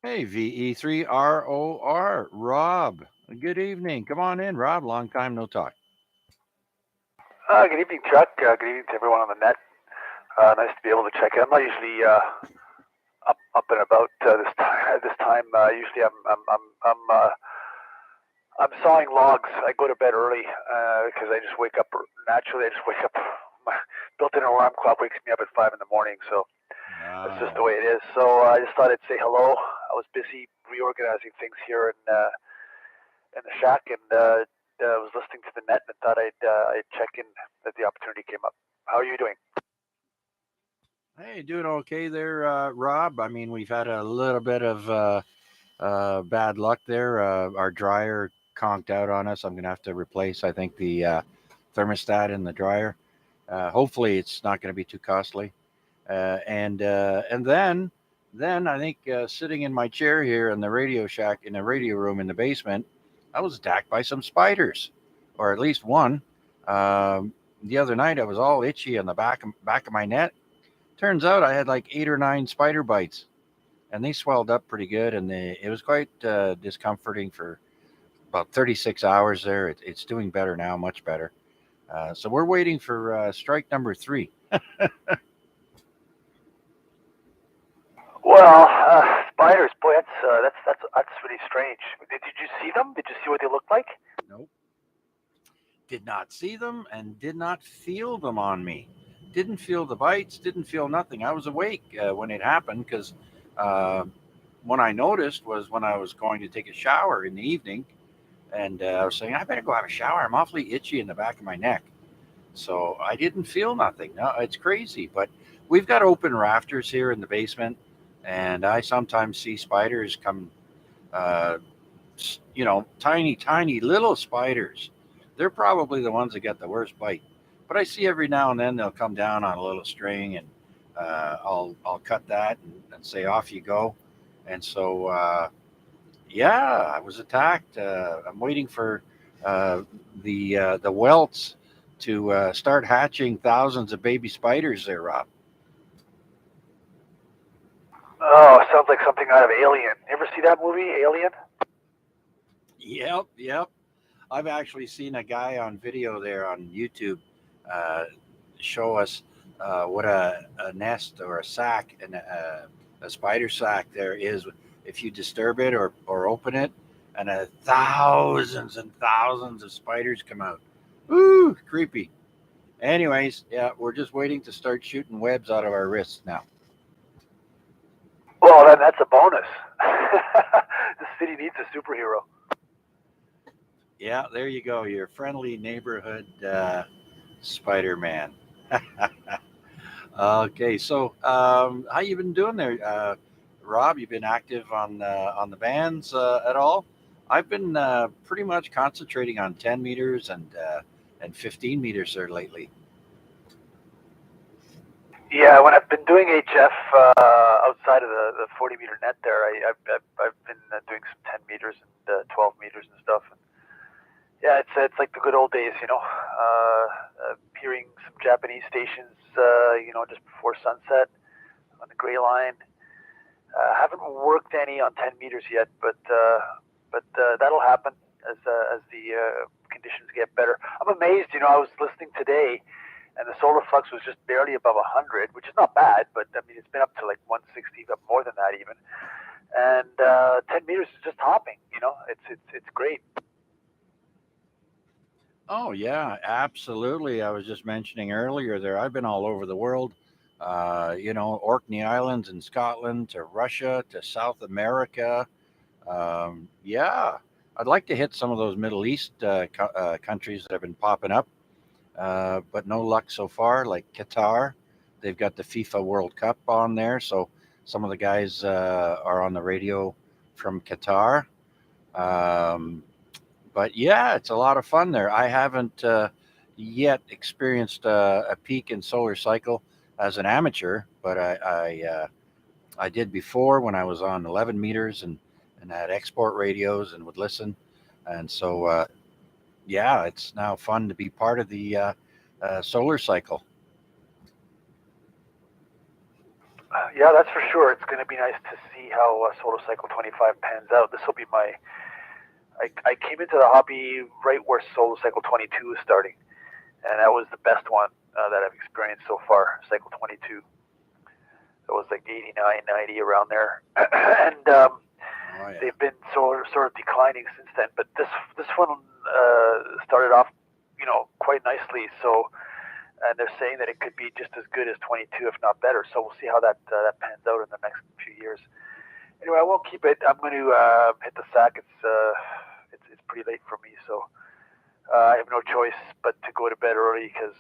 Hey, VE3ROR, Rob. Good evening. Come on in, Rob. Long time no talk. Good evening, Chuck. Good evening to everyone on the net. Nice to be able to check in. I'm not usually up and about this time. Usually I'm sawing logs. I go to bed early because I just wake up naturally. I just wake up. My built-in alarm clock wakes me up at 5 in the morning, so that's just the way it is. So I just thought I'd say hello. I was busy reorganizing things here in the shack, and was listening to the net and thought I'd check in that the opportunity came up. How are you doing? Hey, doing okay there, Rob. I mean, we've had a little bit of bad luck there. Our dryer conked out on us. I'm going to have to replace, I think, the thermostat in the dryer. Hopefully, it's not going to be too costly. And then I think sitting in my chair here in the radio shack in the radio room in the basement, I was attacked by some spiders, or at least one. The other night, I was all itchy on the back of my neck. Turns out I had like 8 or 9 spider bites, and they swelled up pretty good, and it was quite discomforting for about 36 hours there. It's doing better now, much better. So we're waiting for strike number 3. Well, spiders, boy, that's really strange. Did you see them? Did you see what they looked like? Nope. Did not see them and did not feel them on me. Didn't feel the bites, didn't feel nothing. I was awake when it happened because what I noticed was when I was going to take a shower in the evening, and I was saying, I better go have a shower. I'm awfully itchy in the back of my neck. So I didn't feel nothing. No, it's crazy. But we've got open rafters here in the basement, and I sometimes see spiders come, uh, tiny, tiny little spiders. They're probably the ones that get the worst bite. But I see every now and then they'll come down on a little string, and I'll cut that and say off you go. And so yeah, I was attacked. I'm waiting for the welts to start hatching thousands of baby spiders there, Rob. Oh, sounds like something out of Alien. You ever see that movie, Alien? Yep. I've actually seen a guy on video there on YouTube uh, show us what a nest or a sack and a spider sack there is. If you disturb it or open it, and thousands and thousands of spiders come out. Ooh, creepy. Anyways, yeah, we're just waiting to start shooting webs out of our wrists now. Well, then that's a bonus. The city needs a superhero. Yeah, there you go. Your friendly neighborhood Spider-Man. Okay, so how you been doing there, Rob? You been active on the bands at all? I've been pretty much concentrating on 10 meters and 15 meters there lately. Yeah, when I've been doing HF outside of the 40-meter net there, I've been doing some 10 meters and 12 meters and stuff. And yeah, it's like the good old days, hearing some Japanese stations, just before sunset on the Gray Line. Haven't worked any on 10 meters yet, but that'll happen as the conditions get better. I'm amazed, I was listening today, and the solar flux was just barely above 100, which is not bad, but I mean it's been up to like 160, up more than that even. And 10 meters is just hopping, it's great. Oh yeah, absolutely. I was just mentioning earlier there. I've been all over the world. Orkney Islands in Scotland to Russia to South America. Yeah, I'd like to hit some of those Middle East countries that have been popping up, but no luck so far. Like Qatar, they've got the FIFA World Cup on there, so some of the guys are on the radio from Qatar. Um, but yeah, it's a lot of fun there. I haven't yet experienced a peak in solar cycle as an amateur, but I did before when I was on 11 meters and had export radios and would listen. And so, yeah, it's now fun to be part of the solar cycle. Yeah, that's for sure. It's going to be nice to see how Solar Cycle 25 pans out. This will be I came into the hobby right where Solar Cycle 22 is starting, and that was the best one that I've experienced so far, Cycle 22. It was like 89, 90 around there. And they've been sort of declining since then. But this one started off, quite nicely. So, and they're saying that it could be just as good as 22, if not better. So we'll see how that pans out in the next few years. Anyway, I won't keep it. I'm going to hit the sack. It's pretty late for me, so I have no choice but to go to bed early because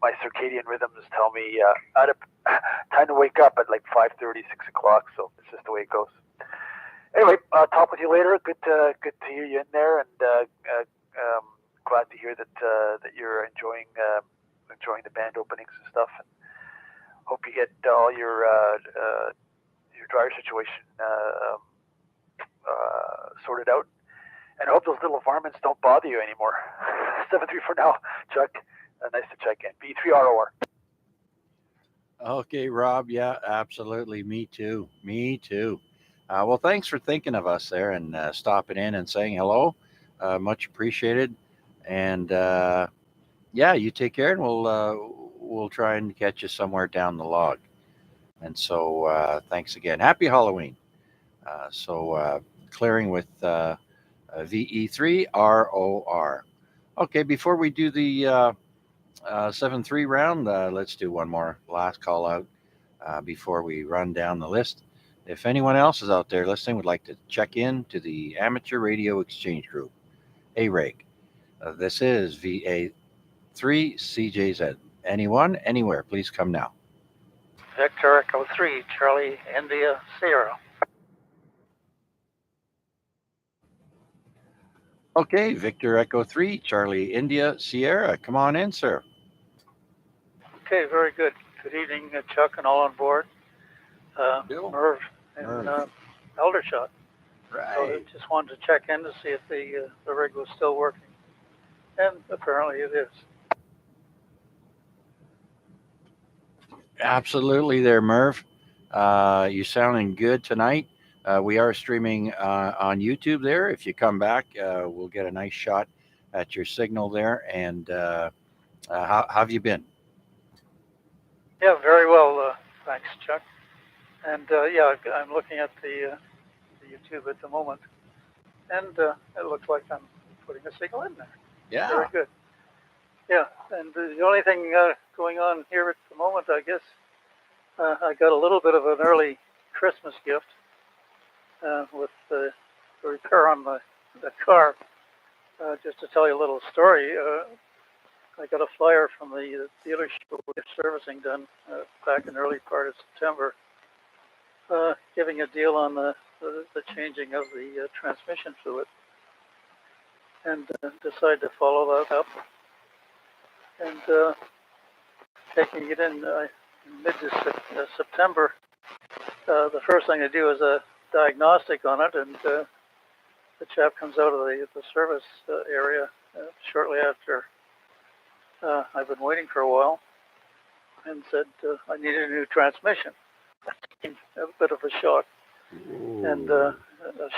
my circadian rhythms tell me time to wake up at like 5:30, 6 o'clock. So it's just the way it goes. Anyway, I'll talk with you later. Good to hear you in there, and glad to hear that you're enjoying the band openings and stuff. And hope you get all your dryer situation sorted out. And I hope those little varmints don't bother you anymore. 7-3 for now, Chuck. Nice to check in. B3ROR. Okay, Rob. Yeah, absolutely. Me too. Me too. Well, thanks for thinking of us there and stopping in and saying hello. Much appreciated. And yeah, you take care, and we'll try and catch you somewhere down the log. And so, thanks again. Happy Halloween. Clearing with VE3ROR. Okay, before we do the 7-3 round, let's do one more last call out before we run down the list. If anyone else is out there listening would like to check in to the Amateur Radio Exchange Group, AREG. This is VA3CJZ. Anyone, anywhere, please come now. Victor Echo 3, Charlie India Sierra. Okay, Victor Echo 3, Charlie India Sierra. Come on in, sir. Okay, very good. Good evening, Chuck, and all on board. Merv and Eldershot. Right. So I just wanted to check in to see if the rig was still working. And apparently it is. Absolutely there, Merv. You're sounding good tonight. We are streaming on YouTube there. If you come back, we'll get a nice shot at your signal there. And how have you been? Yeah, very well. Thanks, Chuck. And yeah, I'm looking at the YouTube at the moment. and it looks like I'm putting a signal in there. Yeah. Very good. Yeah, and the only thing going on here at the moment, I guess, I got a little bit of an early Christmas gift with the repair on the car. Just to tell you a little story, I got a flyer from the dealership with servicing done back in the early part of September, giving a deal on the changing of the transmission fluid, and decided to follow that up. And taking it in mid-September, the first thing to do is a diagnostic on it, and the chap comes out of the service area shortly after I've been waiting for a while, and said I needed a new transmission. A bit of a shock, and a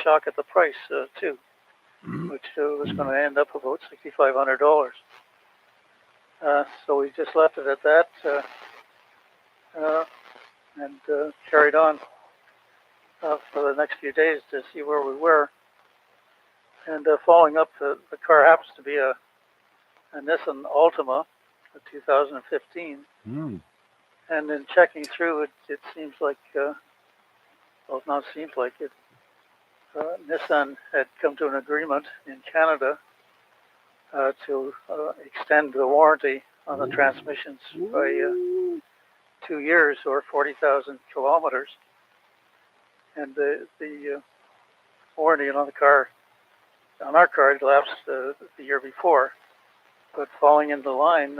shock at the price too, which was going to end up about $6,500. So we just left it at that and carried on for the next few days to see where we were. And following up, the car happens to be a Nissan Altima, a 2015. And in checking through, it seems like, well, not seems like it, Nissan had come to an agreement in Canada to extend the warranty on the transmissions by 2 years or 40,000 kilometers. And the warranty on the car, on our car, lapsed the year before. But falling into line,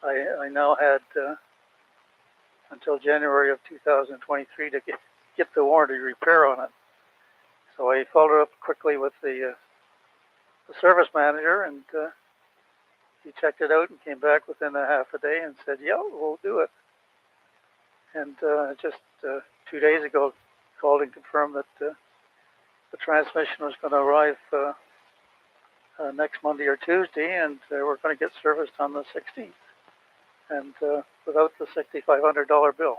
I now had until January of 2023 to get the warranty repair on it. So I followed up quickly with the service manager, and he checked it out and came back within a half a day and said, yeah, we'll do it. And just 2 days ago, called and confirmed that the transmission was going to arrive next Monday or Tuesday, and we're going to get serviced on the 16th, and without the $6,500 bill.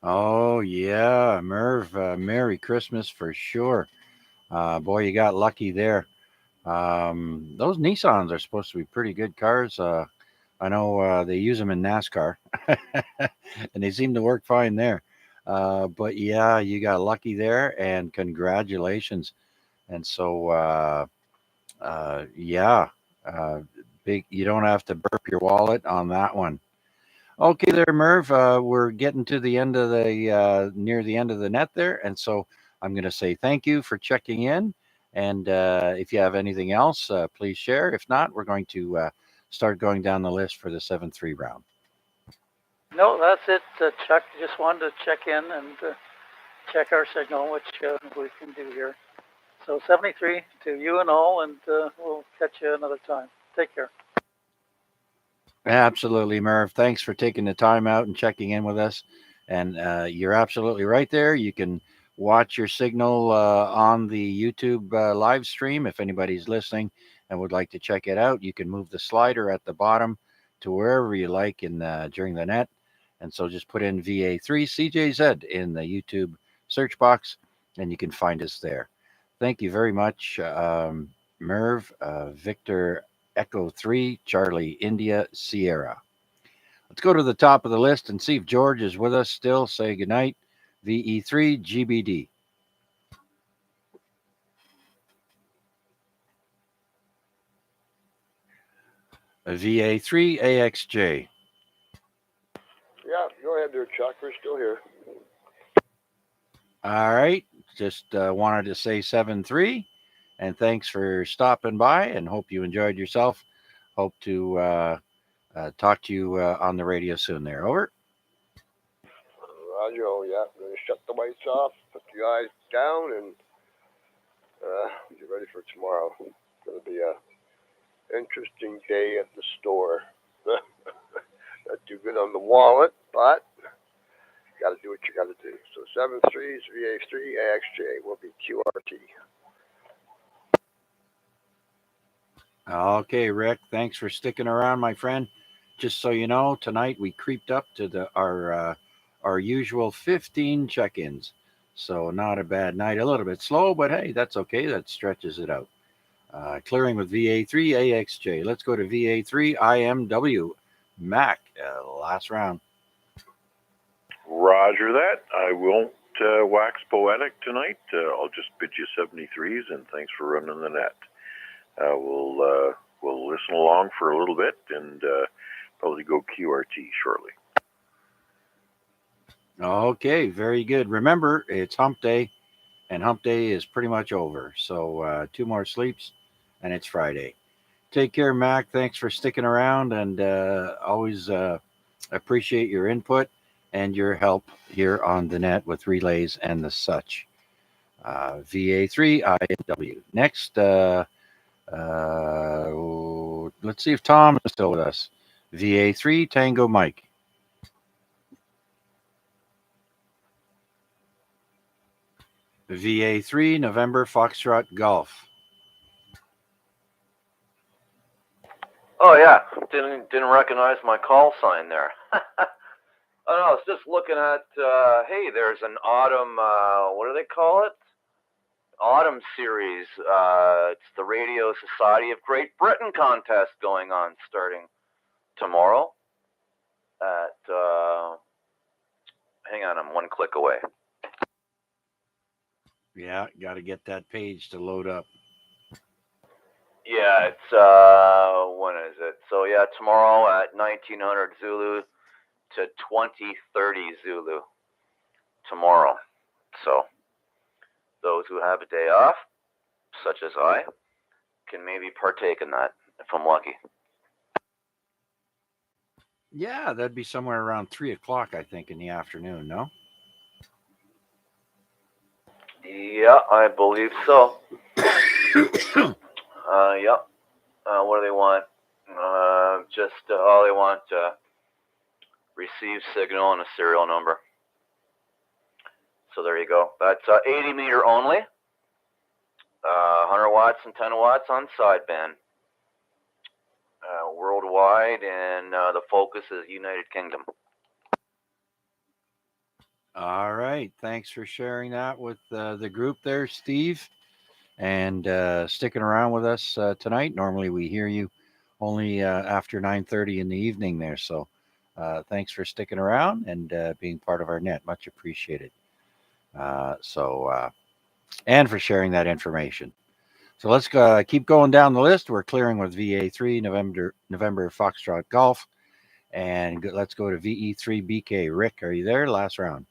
Oh, yeah, Merv, Merry Christmas for sure. Boy, you got lucky there. Those Nissans are supposed to be pretty good cars. I know they use them in NASCAR, and they seem to work fine there. But yeah, you got lucky there, and congratulations. And so, yeah, big. You don't have to burp your wallet on that one. Okay, there, Merv. We're getting to the end of the near the end of the net there, and so I'm going to say thank you for checking in. And if you have anything else, please share. If not, we're going to start going down the list for the 7-3 round. No, that's it, Chuck. Just wanted to check in and check our signal, which we can do here. So 73 to you and all, and we'll catch you another time. Take care. Absolutely, Merv. Thanks for taking the time out and checking in with us. And you're absolutely right there. You can watch your signal on the YouTube live stream. If anybody's listening and would like to check it out, you can move the slider at the bottom to wherever you like during the net. And so just put in VA3 CJZ in the YouTube search box, and you can find us there. Thank you very much, Merv, Victor Echo 3, Charlie India Sierra. Let's go to the top of the list and see if George is with us still. Say goodnight. VE3 GBD. VA3 AXJ. Yeah, go ahead there, Chuck. We're still here. All right. Just wanted to say 7-3. And thanks for stopping by, and hope you enjoyed yourself. Hope to talk to you on the radio soon there. Over. Roger, yeah. I'm going to shut the lights off, put the eyes down, and get ready for tomorrow. It's going to be a interesting day at the store. Not too good on the wallet, but got to do what you got to do. So 7-3s, VA3, AXJ will be QRT. Okay, Rick, thanks for sticking around, my friend. Just so you know, tonight we creeped up to our usual 15 check-ins. So not a bad night. A little bit slow, but hey, that's okay. That stretches it out. Clearing with VA3 AXJ. Let's go to VA3 IMW Mac. Last round. Roger that. I won't wax poetic tonight. I'll just bid you 73s, and thanks for running the net. We'll listen along for a little bit and probably go QRT shortly. Okay, very good. Remember, it's hump day, and hump day is pretty much over. So 2 more sleeps, and it's Friday. Take care, Mac. Thanks for sticking around, and always appreciate your input and your help here on the net with relays and the such. VA3 IW. Next, let's see if Tom is still with us. VA3 Tango Mike. VA3 November Foxtrot Golf. Oh yeah, didn't recognize my call sign there. Oh no, I was just looking at. Hey, there's an autumn. What do they call it? Autumn series. It's the Radio Society of Great Britain contest going on starting tomorrow. At hang on, I'm one click away. Yeah, got to get that page to load up. Yeah, it's when is it? So yeah, tomorrow at 1900 Zulu to 2030 Zulu. Tomorrow. So those who have a day off, such as I, can maybe partake in that if I'm lucky. Yeah, that'd be somewhere around 3 o'clock, I think, in the afternoon. No. Yeah, I believe so. Yep. What do they want? Just all they want receive signal and a serial number. So there you go. That's 80 meter only. 100 watts and 10 watts on sideband. Worldwide, and the focus is United Kingdom. All right. Thanks for sharing that with the group there, Steve, and sticking around with us tonight. Normally we hear you only after 9:30 in the evening there. So thanks for sticking around and being part of our net. Much appreciated. And for sharing that information. So let's keep going down the list. We're clearing with VA3 November Foxtrot Golf. And let's go to VE3 BK. Rick, are you there? Last round.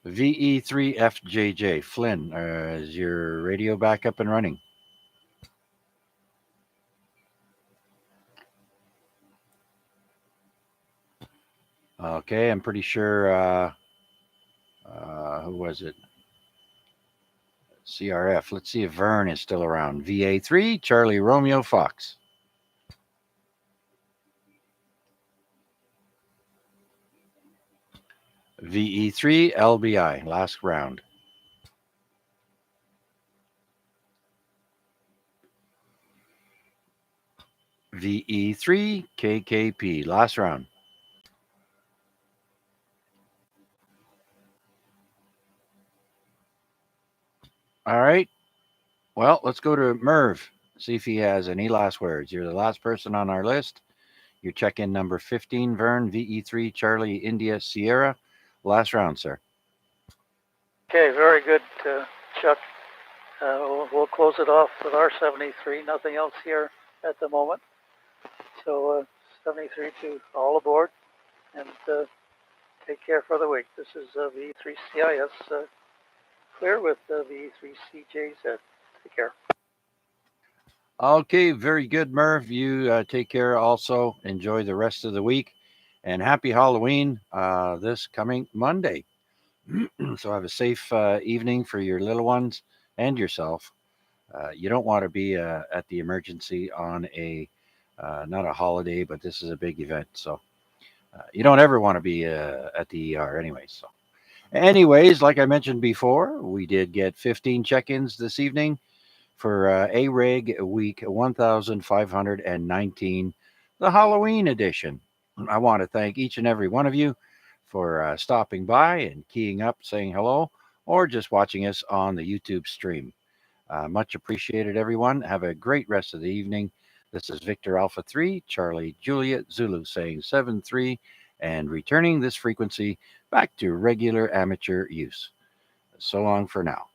VE3 FJJ. Flynn, is your radio back up and running? Okay, I'm pretty sure. Who was it? CRF. Let's see if Vern is still around. VA3 Charlie Romeo Fox. VE3 LBI. Last round. VE3 KKP. Last round. All right. Well, let's go to Merv. See if he has any last words. You're the last person on our list. Your check-in number 15, Vern, VE3 Charlie India Sierra. Last round, sir. Okay, very good, Chuck. We'll close it off with our 73. Nothing else here at the moment. So 73 to all aboard, and take care for the week. This is VE3CIS clear with VE3CJZ. Take care. Okay, very good, Merv. You take care also. Enjoy the rest of the week. And happy Halloween this coming Monday. So have a safe evening for your little ones and yourself. You don't want to be at the emergency on not a holiday, but this is a big event. So you don't ever want to be at the ER anyway. So anyways, like I mentioned before, we did get 15 check-ins this evening for AREG week 1519, the Halloween edition. I want to thank each and every one of you for stopping by and keying up, saying hello, or just watching us on the YouTube stream. Much appreciated, everyone. Have a great rest of the evening. This is Victor Alpha 3, Charlie Juliet Zulu saying 7-3, and returning this frequency back to regular amateur use. So long for now.